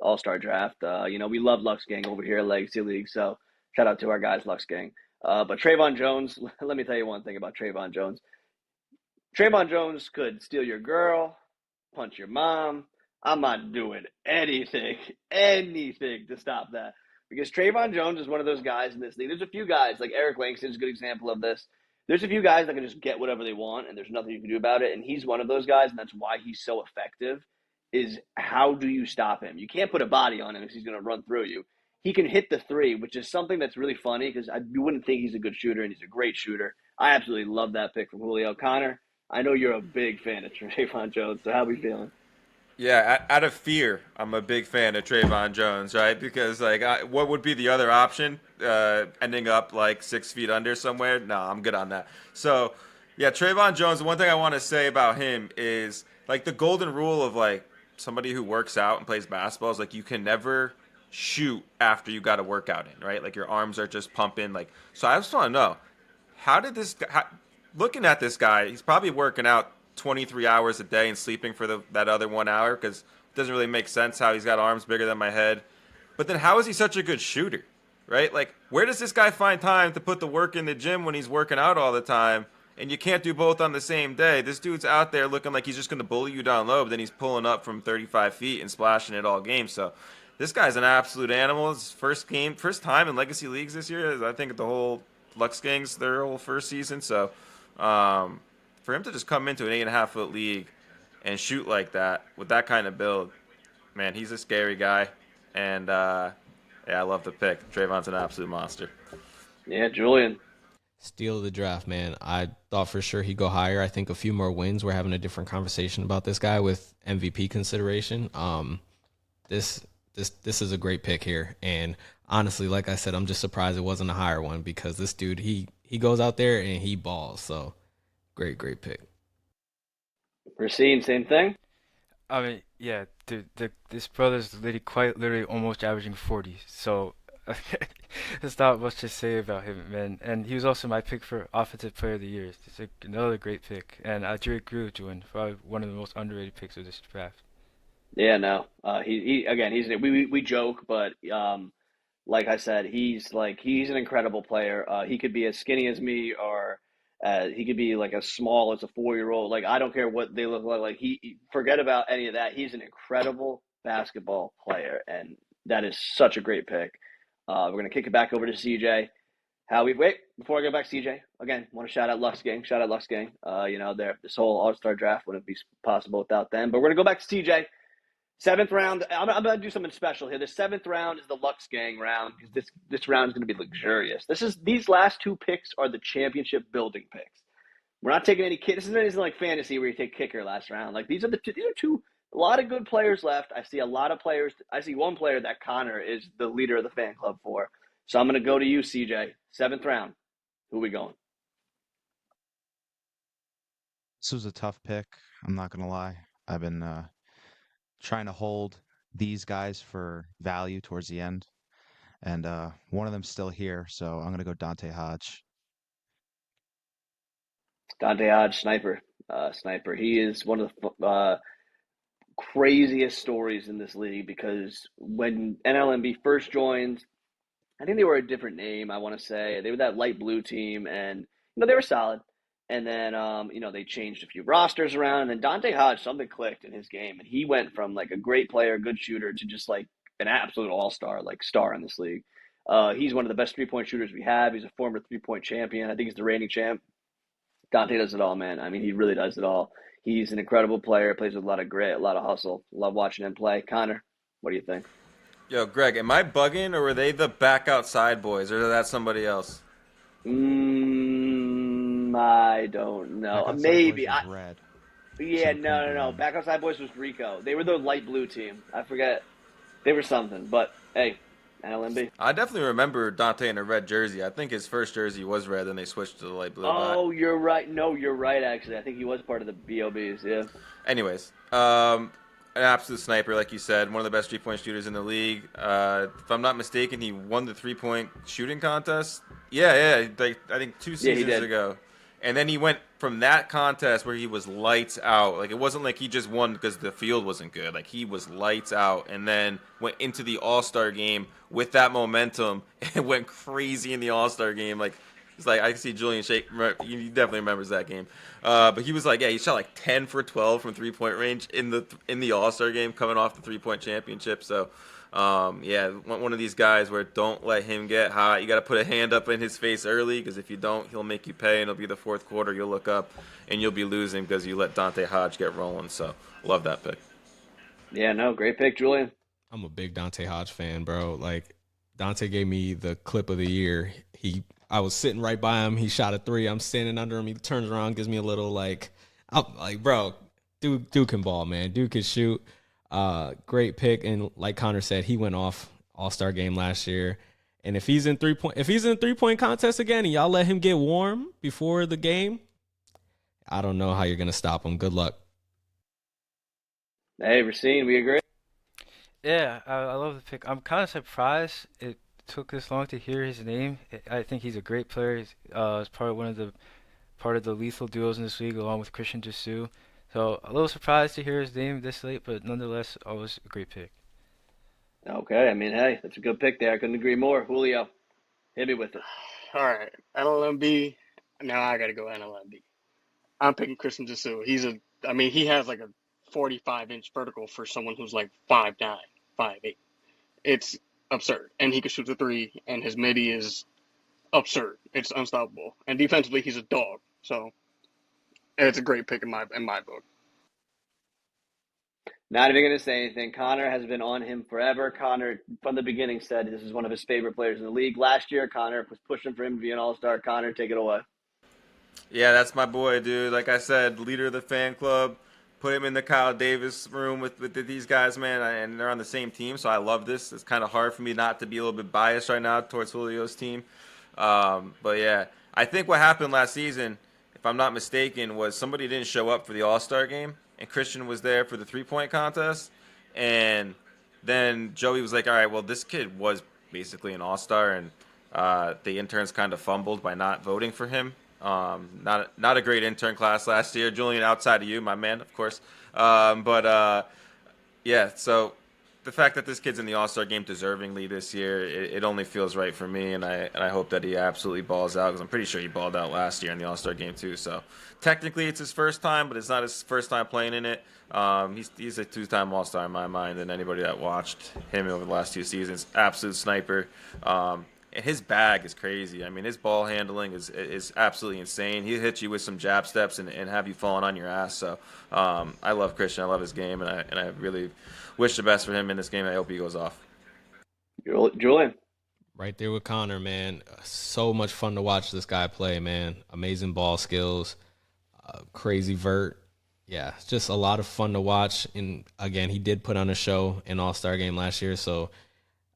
All-Star draft. We love LuxeGang over here at Legacy League. So shout out to our guys, LuxeGang. But Trayvon Jones, let me tell you one thing about Trayvon Jones. Trayvon Jones could steal your girl, punch your mom. I'm not doing anything to stop that. Because Trayvon Jones is one of those guys in this league. There's a few guys, like Eric Langston's a good example of this. There's a few guys that can just get whatever they want, and there's nothing you can do about it. And he's one of those guys, and that's why he's so effective, is how do you stop him? You can't put a body on him because he's going to run through you. He can hit the three, which is something that's really funny because you wouldn't think he's a good shooter, and he's a great shooter. I absolutely love that pick from Julio. Connor, I know you're a big fan of Trayvon Jones, so how are we feeling? Yeah, out of fear, I'm a big fan of Trayvon Jones, right? Because what would be the other option? Ending up like 6 feet under somewhere? No, I'm good on that. So, yeah, Trayvon Jones. The one thing I want to say about him is like the golden rule of like somebody who works out and plays basketball is like you can never shoot after you got a workout in, right? Like your arms are just pumping. Like, so I just want to know looking at this guy, he's probably working out 23 hours a day and sleeping for that other 1 hour because it doesn't really make sense how he's got arms bigger than my head. But then how is he such a good shooter, right? Like, where does this guy find time to put the work in the gym when he's working out all the time? And you can't do both on the same day. This dude's out there looking like he's just going to bully you down low, but then he's pulling up from 35 feet and splashing it all game. So this guy's an absolute animal. His first time in Legacy Leagues this year. I think the whole LuxeGang's their whole first season. So, for him to just come into an 8.5-foot league and shoot like that with that kind of build, man, he's a scary guy. And, I love the pick. Trayvon's an absolute monster. Yeah, Julian. Steal of the draft, man. I thought for sure he'd go higher. I think a few more wins. We're having a different conversation about this guy with MVP consideration. This is a great pick here. And honestly, like I said, I'm just surprised it wasn't a higher one because this dude, he goes out there and he balls. So great pick. Racine, same thing? I mean, yeah, this brother's literally almost averaging 40. So there's not much to say about him, man. And he was also my pick for Offensive Player of the Year. It's another great pick. And I do agree with Julian. Probably one of the most underrated picks of this draft. Yeah, no. We joke, but like I said, he's an incredible player. He could be as skinny as me, or he could be like as small as a 4-year-old. Like, I don't care what they look like. Like, forget about any of that. He's an incredible basketball player, and that is such a great pick. We're gonna kick it back over to CJ. Wait, before I go back, CJ, again, want to shout out LuxeGang. Shout out LuxeGang. This whole All-Star draft wouldn't be possible without them. But we're gonna go back to CJ. 7th round. I'm going to do something special here. The 7th round is the LuxeGang round because this round is going to be luxurious. These last 2 picks are the championship building picks. We're not taking any kick. This isn't like fantasy where you take kicker last round. Like these are two. A lot of good players left. I see a lot of players. I see one player that Connor is the leader of the fan club for. So I'm going to go to you, CJ. 7th round. Who we going? This was a tough pick. I'm not gonna lie. I've been trying to hold these guys for value towards the end, and one of them's still here, so I'm gonna go Dante Hodge. Dante Hodge, sniper. Sniper. He is one of the craziest stories in this league because when NLMB first joined, I think they were a different name, I want to say. They were that light blue team, and they were solid. And then they changed a few rosters around, and then Dante Hodge, something clicked in his game, and he went from like a great player, good shooter, to just like an absolute all-star, like star in this league. He's one of the best three-point shooters we have. He's a former three-point champion. I think he's the reigning champ. Dante does it all, man. I mean, he really does it all. He's an incredible player, plays with a lot of grit, a lot of hustle. Love watching him play. Connor, what do you think? Yo, Greg, am I bugging, or were they the back outside boys, or is that somebody else? I don't know. Back outside Maybe. boys was red. Yeah, So no. Back outside boys was Rico. They were the light blue team. I forget. They were something. But, hey, NLMB. I definitely remember Dante in a red jersey. I think his first jersey was red, and they switched to the light blue. Oh, you're right. No, you're right, actually. I think he was part of the BOBs, yeah. Anyways, an absolute sniper, like you said, one of the best three-point shooters in the league. If I'm not mistaken, he won the three-point shooting contest. Yeah, I think 2 seasons ago. And then he went from that contest where he was lights out. Like, it wasn't like he just won because the field wasn't good. Like, he was lights out, and then went into the All-Star game with that momentum and went crazy in the All-Star game. Like, it's like, I can see Julian shake. He definitely remembers that game. But he was like, he shot like 10 for 12 from three-point range in the All-Star game, coming off the three-point championship. So, one of these guys where don't let him get hot. You got to put a hand up in his face early, because if you don't, he'll make you pay, and it'll be the fourth quarter. You'll look up, and you'll be losing because you let Dante Hodge get rolling. So, love that pick. Yeah, no, great pick, Julian. I'm a big Dante Hodge fan, bro. Like, Dante gave me the clip of the year. I was sitting right by him. He shot a three. I'm standing under him. He turns around, gives me a little I'm like, bro, dude can ball, man. Dude can shoot. Great pick. And like Connor said, he went off All-Star game last year. And if he's in three-point contest again, and y'all let him get warm before the game, I don't know how you're gonna stop him. Good luck. Hey, Racine, we agree? Yeah, I love the pick. I'm kind of surprised it took this long to hear his name. I think he's a great player. He's part of the lethal duos in this league, along with Christian Jesu. So a little surprised to hear his name this late, but nonetheless, always a great pick. Okay, I mean, hey, that's a good pick there. I couldn't agree more. Julio, hit me with it. All right, NLMB. Now I got to go NLMB. I'm picking Christian Jesu. He has like a 45-inch vertical for someone who's like 5'9", 5'8". It's absurd. And he can shoot the three, and his midi is absurd. It's unstoppable. And defensively, he's a dog. So it's a great pick in my book. Not even going to say anything. Connor has been on him forever. Connor, from the beginning, said this is one of his favorite players in the league. Last year, Connor was pushing for him to be an all-star. Connor, take it away. Yeah, that's my boy, dude. Like I said, leader of the fan club. Put him in the Kyle Davis room with these guys, man, and they're on the same team, so I love this. It's kind of hard for me not to be a little bit biased right now towards Julio's team. But, yeah, I think what happened last season, if I'm not mistaken, was somebody didn't show up for the All-Star game, and Christian was there for the three-point contest. And then Joey was like, all right, well, this kid was basically an all-star, and the interns kind of fumbled by not voting for him. Not a great intern class last year. Julian, outside of you, my man, of course. Yeah, so the fact that this kid's in the All-Star game deservingly this year, it only feels right for me, and I hope that he absolutely balls out, because I'm pretty sure he balled out last year in the All-Star game too. So technically it's his first time, but it's not his first time playing in it. He's a two-time All-Star in my mind, and anybody that watched him over the last 2 seasons, absolute sniper. And his bag is crazy. I mean, his ball handling is absolutely insane. He'll hit you with some jab steps and have you falling on your ass. So I love Christian. I love his game, and I really wish the best for him in this game. I hope he goes off. Julian. Right there with Connor, man. So much fun to watch this guy play, man. Amazing ball skills. crazy vert. Yeah, just a lot of fun to watch. And again, he did put on a show in All-Star game last year. So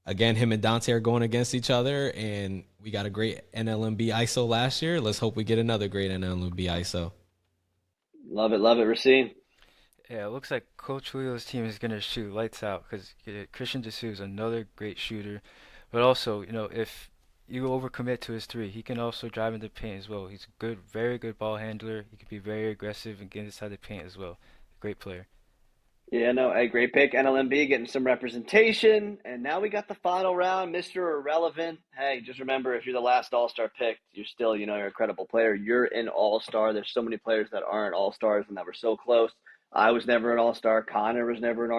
again, him and Dante are going against each other, and we got a great NLMB ISO last year. Let's hope we get another great NLMB ISO. Love it, Racine. Yeah, it looks like Coach Julio's team is gonna shoot lights out because Christian Jesus is another great shooter, but also, if you overcommit to his three, he can also drive into the paint as well. He's a good, very good ball handler. He can be very aggressive and get inside the paint as well. Great player. Yeah, no, a great pick. NLMB getting some representation. And now we got the final round, Mr. Irrelevant. Hey, just remember, if you're the last All-Star pick, you're still, you're a credible player. You're an All-Star. There's so many players that aren't All-Stars and that were so close. I was never an All-Star. Connor was never an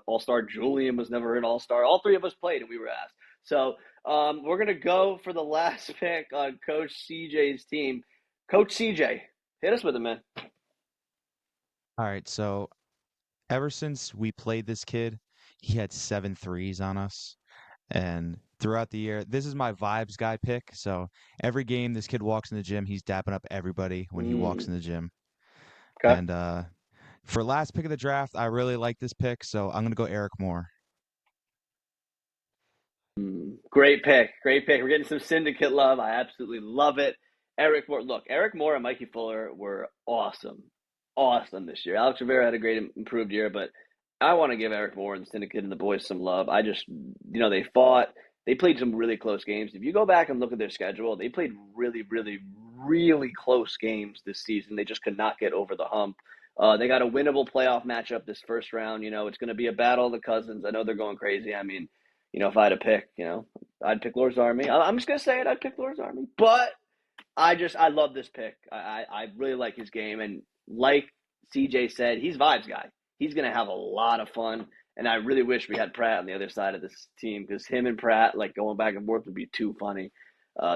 All-Star. Julian was never an All-Star. All three of us played and we were asked. So we're going to go for the last pick on Coach CJ's team. Coach CJ, hit us with it, man. All right, so ever since we played this kid, he had 7 threes on us. And throughout the year, this is my vibes guy pick. So every game this kid walks in the gym, he's dapping up everybody when he walks in the gym. Okay. And for last pick of the draft, I really like this pick, so I'm going to go Eric Moore. Great pick. Great pick. We're getting some syndicate love. I absolutely love it. Eric Moore. Look, Eric Moore and Mikey Fuller were awesome. Awesome this year. Alex Rivera had a great improved year, but I want to give Eric Moore and the syndicate and the boys some love. I just, they fought. They played some really close games. If you go back and look at their schedule, they played really, really, really close games this season. They just could not get over the hump. They got a winnable playoff matchup this first round. It's going to be a battle of the cousins. I know they're going crazy. I mean, if I had to pick, I'd pick Lord's Army. I'm just going to say it. I'd pick Lord's Army. But I love this pick. I really like his game. And like CJ said, he's vibes guy. He's going to have a lot of fun. And I really wish we had Pratt on the other side of this team because him and Pratt, going back and forth would be too funny.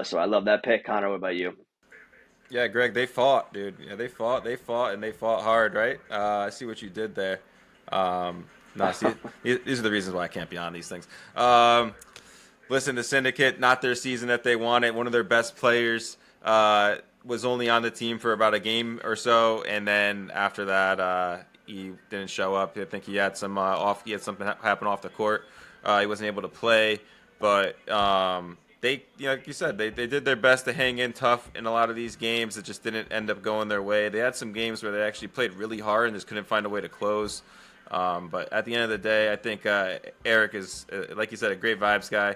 So I love that pick. Connor, what about you? Yeah, Greg, they fought, dude. Yeah, they fought, and they fought hard, right? I see what you did there. See, these are the reasons why I can't be on these things. Listen, the Syndicate, not their season that they wanted. One of their best players was only on the team for about a game or so, and then after that, he didn't show up. I think he had some He had something happen off the court. He wasn't able to play, but they, like you said, they did their best to hang in tough in a lot of these games. It just didn't end up going their way. They had some games where they actually played really hard and just couldn't find a way to close. But at the end of the day, I think Eric is, like you said, a great vibes guy.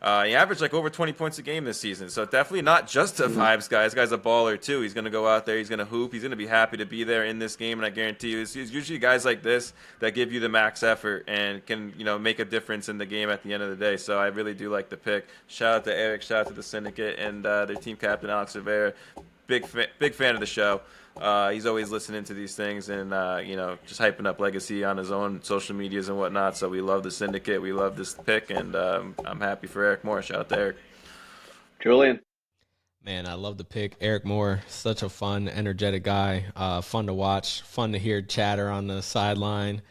He averaged over 20 points a game this season, so definitely not just a vibes guy. This guy's a baller too. He's going to go out there, he's going to hoop, he's going to be happy to be there in this game, and I guarantee you, it's usually guys like this that give you the max effort and can make a difference in the game at the end of the day. So I really do like the pick. Shout out to Eric, shout out to the Syndicate, and their team captain Alex Rivera. Big fan of the show. He's always listening to these things and, just hyping up Legacy on his own social medias and whatnot. So we love the Syndicate. We love this pick, and I'm happy for Eric Moore. Shout out to Eric. Julian. Man, I love the pick. Eric Moore, such a fun, energetic guy. Fun to watch. Fun to hear chatter on the sideline.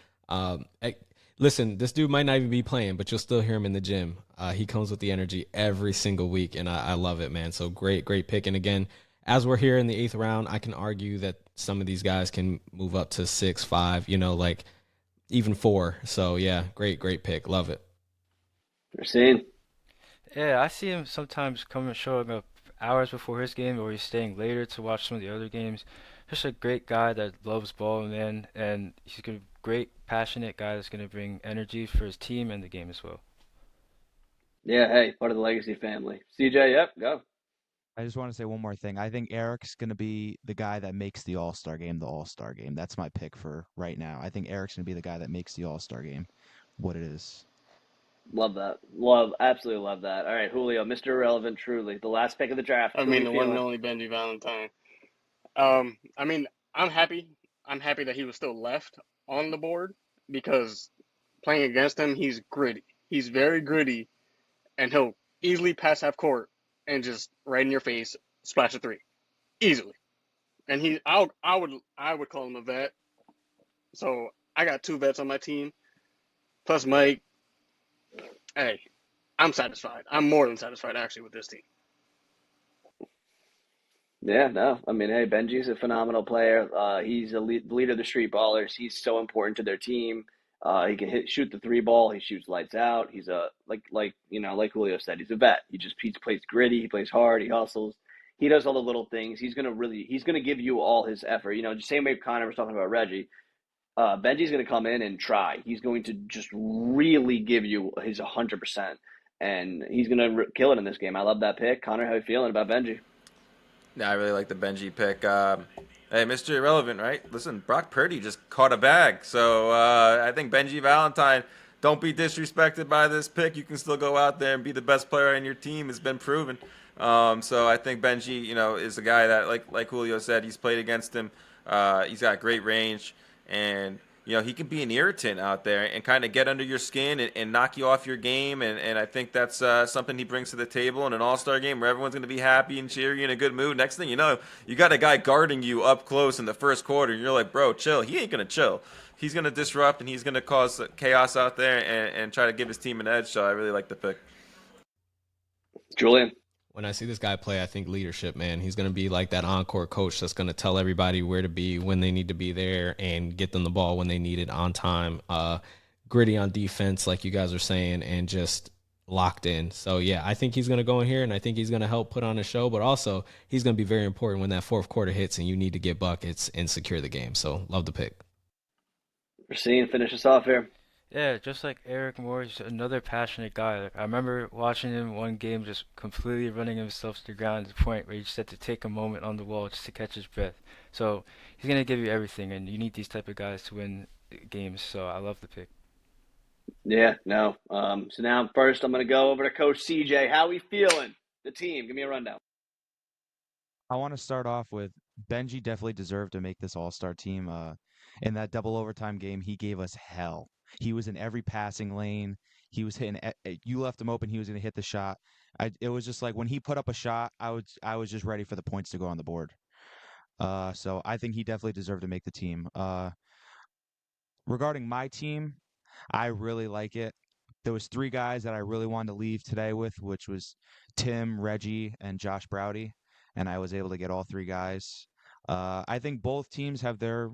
Listen, this dude might not even be playing, but you'll still hear him in the gym. He comes with the energy every single week, and I love it, man. So great pick. And again, as we're here in the 8th round, I can argue that some of these guys can move up to 6, 5, even 4. So, yeah, great pick. Love it. Racine. Yeah, I see him sometimes showing up hours before his game, or he's staying later to watch some of the other games. Just a great guy that loves ball, man, and he's a great, passionate guy that's going to bring energy for his team and the game as well. Yeah, hey, part of the Legacy family. CJ, yep, go. I just want to say one more thing. I think Eric's going to be the guy that makes the All-Star game the All-Star game. That's my pick for right now. I think Eric's going to be the guy that makes the All-Star game what it is. Love that. Absolutely love that. All right, Julio, Mr. Irrelevant, truly. The last pick of the draft. I mean, the one and only Benji Valentine. I'm happy. I'm happy that he was still left on the board because playing against him, he's gritty. He's very gritty, and he'll easily pass half court and just right in your face splash a 3 easily. And I would call him a vet. So I got 2 vets on my team plus Mike. Hey, I'm satisfied. I'm more than satisfied actually with this team. Yeah, no. I mean, hey, Benji's a phenomenal player. He's a leader of the Street Ballers. He's so important to their team. He can shoot the three ball. He shoots lights out. He's a like Julio said, he's a vet. He plays gritty. He plays hard. He hustles. He does all the little things. He's gonna give you all his effort. The same way Connor was talking about Reggie. Benji's gonna come in and try. He's going to just really give you his 100%, and he's gonna kill it in this game. I love that pick. Connor, how you feeling about Benji? Yeah, I really like the Benji pick. Hey, Mr. Irrelevant, right? Listen, Brock Purdy just caught a bag. So I think Benji Valentine, don't be disrespected by this pick. You can still go out there and be the best player on your team. It's been proven. So I think Benji, is a guy that, like Julio said, he's played against him. He's got great range. And he can be an irritant out there and kind of get under your skin and knock you off your game. And I think that's something he brings to the table in an all-star game where everyone's going to be happy and cheery in a good mood. Next thing you know, you got a guy guarding you up close in the first quarter. And you're like, bro, chill. He ain't going to chill. He's going to disrupt and he's going to cause chaos out there and try to give his team an edge. So I really like the pick. Julian? When I see this guy play, I think leadership, man. He's going to be like that encore coach that's going to tell everybody where to be, when they need to be there, and get them the ball when they need it on time. Gritty on defense, like you guys are saying, and just locked in. So, yeah, I think he's going to go in here, and I think he's going to help put on a show. But also, he's going to be very important when that fourth quarter hits and you need to get buckets and secure the game. So, love the pick. Racine, finish us off here. Yeah, just like Eric Moore, he's another passionate guy. Like I remember watching him one game just completely running himself to the ground to the point where he just had to take a moment on the wall just to catch his breath. So he's gonna give you everything, and you need these type of guys to win games. So I love the pick. Yeah, no. So now first I'm going to go over to Coach CJ. How we feeling? The team. Give me a rundown. I want to start off with Benji definitely deserved to make this all-star team. In that double overtime game, he gave us hell. He was in every passing lane. He was hitting. You left him open. He was going to hit the shot. It was just like when he put up a shot, I was just ready for the points to go on the board. So I think he definitely deserved to make the team. Regarding my team, I really like it. There was 3 guys that I really wanted to leave today with, which was Tim, Reggie, and Josh Browdy, and I was able to get all 3 guys. I think both teams have their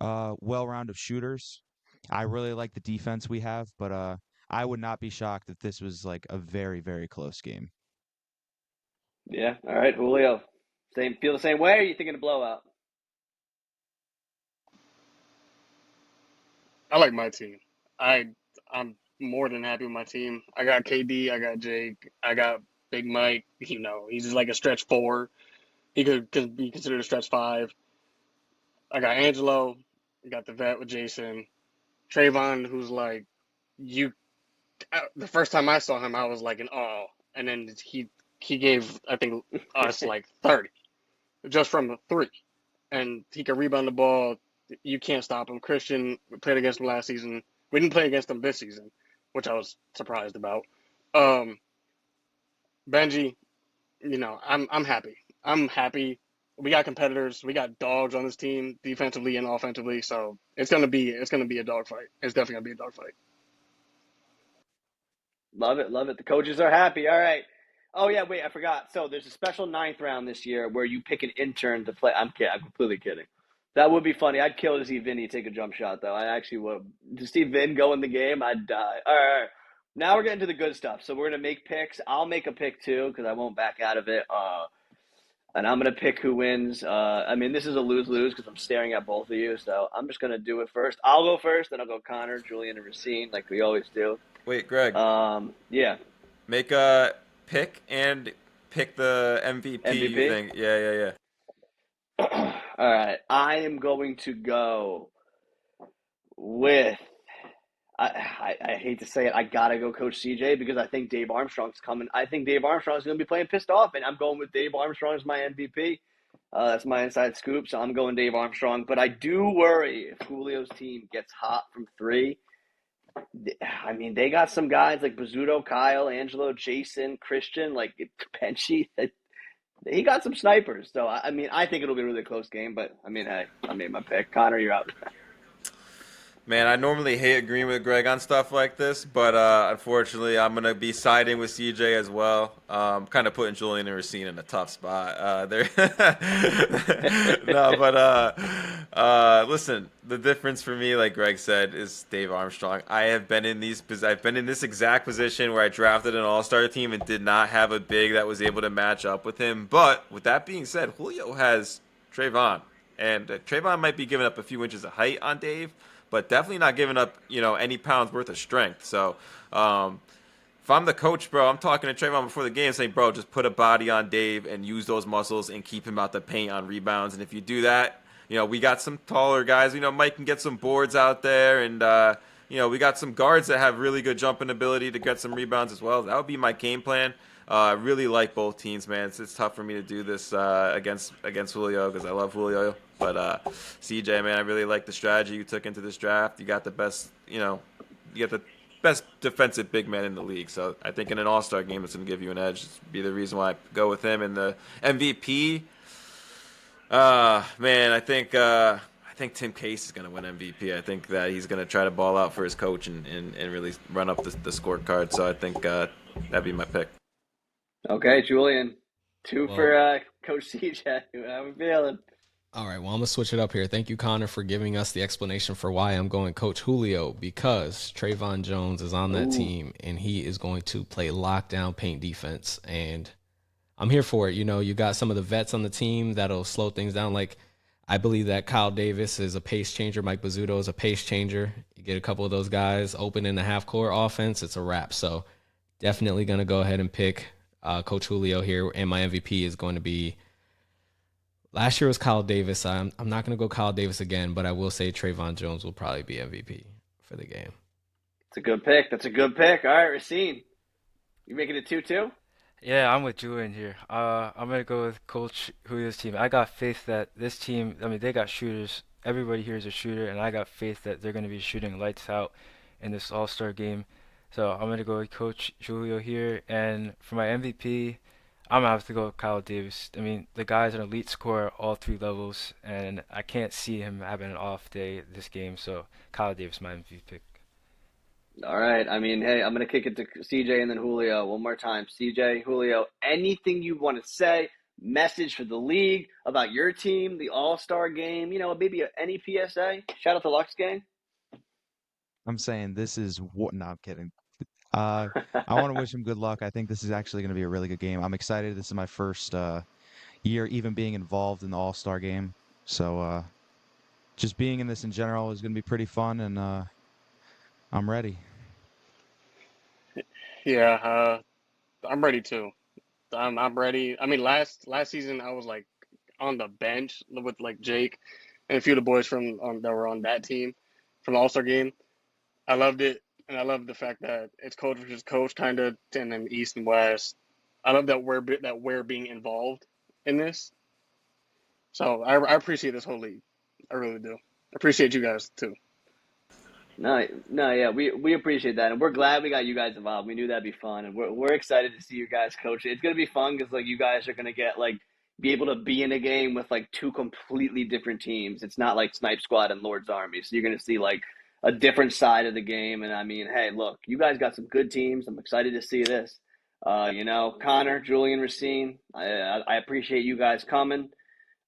well-rounded shooters. I really like the defense we have, but I would not be shocked if this was like a very, very close game. Yeah. All right, Julio. Feel the same way, or are you thinking a blowout? I like my team. I'm more than happy with my team. I got KD, I got Jake, I got Big Mike. He's just like a stretch 4. He could be considered a stretch 5. I got Angelo. I got the vet with Jason. Trayvon, who's like you. The first time I saw him, I was like in awe, and then he gave I think us like 30 just from a 3, and he can rebound the ball. You can't stop him. Christian, we played against him last season. We didn't play against him this season, which I was surprised about. Benji, I'm happy. I'm happy. We got competitors. We got dogs on this team, defensively and offensively. So it's gonna be a dogfight. It's definitely gonna be a dogfight. Love it, love it. The coaches are happy. All right. Oh yeah, wait, I forgot. So there's a special 9th round this year where you pick an intern to play. I'm kidding. I'm completely kidding. That would be funny. I'd kill to see Vinny take a jump shot, though. I actually would. To see Vin go in the game, I'd die. All right, all right. Now we're getting to the good stuff. So we're gonna make picks. I'll make a pick too because I won't back out of it. And I'm gonna pick who wins. I mean, this is a lose-lose because I'm staring at both of you. So I'm just gonna do it first. I'll go first, then I'll go Connor, Julian, and Racine like we always do. Wait, Greg. Yeah. Make a pick and pick the MVP, you MVP? think. Yeah. All right. I am going to go with. I hate to say it. I gotta go Coach CJ because I think Dave Armstrong's coming. I think Dave Armstrong's gonna be playing pissed off, and I'm going with Dave Armstrong as my MVP. That's my inside scoop, so I'm going Dave Armstrong. But I do worry if Julio's team gets hot from 3. I mean, they got some guys like Bazzuto, Kyle, Angelo, Jason, Christian, like Penchy. He got some snipers. So, I mean, I think it'll be a really close game. But, I mean, hey, I made my pick. Connor, you're out. Man, I normally hate agreeing with Greg on stuff like this, but unfortunately, I'm gonna be siding with CJ as well. Kind of putting Julian and Racine in a tough spot. There, no, but listen, the difference for me, like Greg said, is Dave Armstrong. I've been in this exact position where I drafted an All-Star team and did not have a big that was able to match up with him. But with that being said, Julio has Trayvon, and Trayvon might be giving up a few inches of height on Dave, but definitely not giving up, any pounds worth of strength. So, if I'm the coach, bro, I'm talking to Trayvon before the game saying, bro, just put a body on Dave and use those muscles and keep him out the paint on rebounds. And if you do that, we got some taller guys. Mike can get some boards out there. And, we got some guards that have really good jumping ability to get some rebounds as well. That would be my game plan. I really like both teams, man. It's tough for me to do this against Julio because I love Julio. But CJ, man, I really like the strategy you took into this draft. You got the best, defensive big man in the league. So I think in an All-Star game, it's going to give you an edge. It's be the reason why I go with him. And the MVP, man, I think Tim Case is going to win MVP. I think that he's going to try to ball out for his coach and really run up the scorecard. So I think that'd be my pick. Okay, Julian. Two for Coach CJ. How we feeling? All right, well, I'm going to switch it up here. Thank you, Connor, for giving us the explanation for why I'm going Coach Julio, because Trayvon Jones is on that team, and he is going to play lockdown paint defense, and I'm here for it. You got some of the vets on the team that'll slow things down. Like, I believe that Kyle Davis is a pace changer. Mike Bizzuto is a pace changer. You get a couple of those guys open in the half-court offense, it's a wrap. So definitely going to go ahead and pick Coach Julio here, and my MVP is going to be – last year was Kyle Davis. I'm not going to go Kyle Davis again, but I will say Trayvon Jones will probably be MVP for the game. It's a good pick. That's a good pick. All right, Racine. You making it 2-2? Yeah, I'm with Julian here. I'm gonna go with Coach Julio's team. I got faith that this team. I mean, they got shooters. Everybody here is a shooter, and I got faith that they're gonna be shooting lights out in this All-Star game. So I'm gonna go with Coach Julio here, and for my MVP, I'm gonna have to go with Kyle Davis. I mean, the guy's an elite scorer at all three levels, and I can't see him having an off day this game. So Kyle Davis, my MVP pick. All right. I mean, hey, I'm going to kick it to CJ and then Julio one more time. CJ, Julio, anything you want to say, message for the league about your team, the All-Star game, maybe any PSA? Shout out to LuxeGang. I'm saying this is what. No, I'm kidding. I want to wish him good luck. I think this is actually going to be a really good game. I'm excited. This is my first year even being involved in the All-Star game. So just being in this in general is going to be pretty fun, and I'm ready. Yeah, I'm ready too. I'm ready. I mean, last season I was like on the bench with like Jake and a few of the boys that were on that team from the All-Star game. I loved it, and I love the fact that it's coach versus coach kind of, and then East and West. I love that we're being involved in this. So I appreciate this whole league. I really do. I appreciate you guys too. No, yeah, we appreciate that, and we're glad we got you guys involved. We knew that'd be fun, and we're excited to see you guys coach it. It's gonna be fun because like you guys are gonna get be able to be in a game with two completely different teams. It's not like Snipe Squad and Lord's Army, so you're gonna see a different side of the game. And I mean, hey, look, you guys got some good teams. I'm excited to see this. Connor, Julian, Racine, I appreciate you guys coming.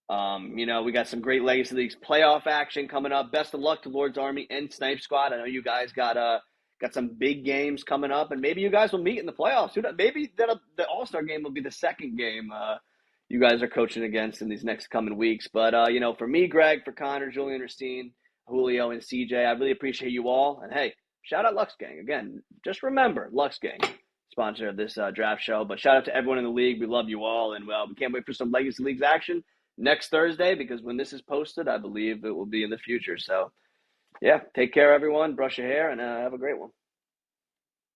We got some great Legacy Leagues playoff action coming up. Best of luck to Lord's Army and Snipe Squad. I know you guys got some big games coming up, and maybe you guys will meet in the playoffs. Maybe the All-Star game will be the second game you guys are coaching against in these next coming weeks. But, for me, Greg, for Connor, Julian, Racine, Julio, and CJ, I really appreciate you all. And, hey, shout out LuxeGang. Again, just remember, LuxeGang, sponsor of this draft show. But shout out to everyone in the league. We love you all, and we can't wait for some Legacy Leagues action next Thursday, because when this is posted, I believe it will be in the future. So, yeah, take care, everyone. Brush your hair, and have a great one.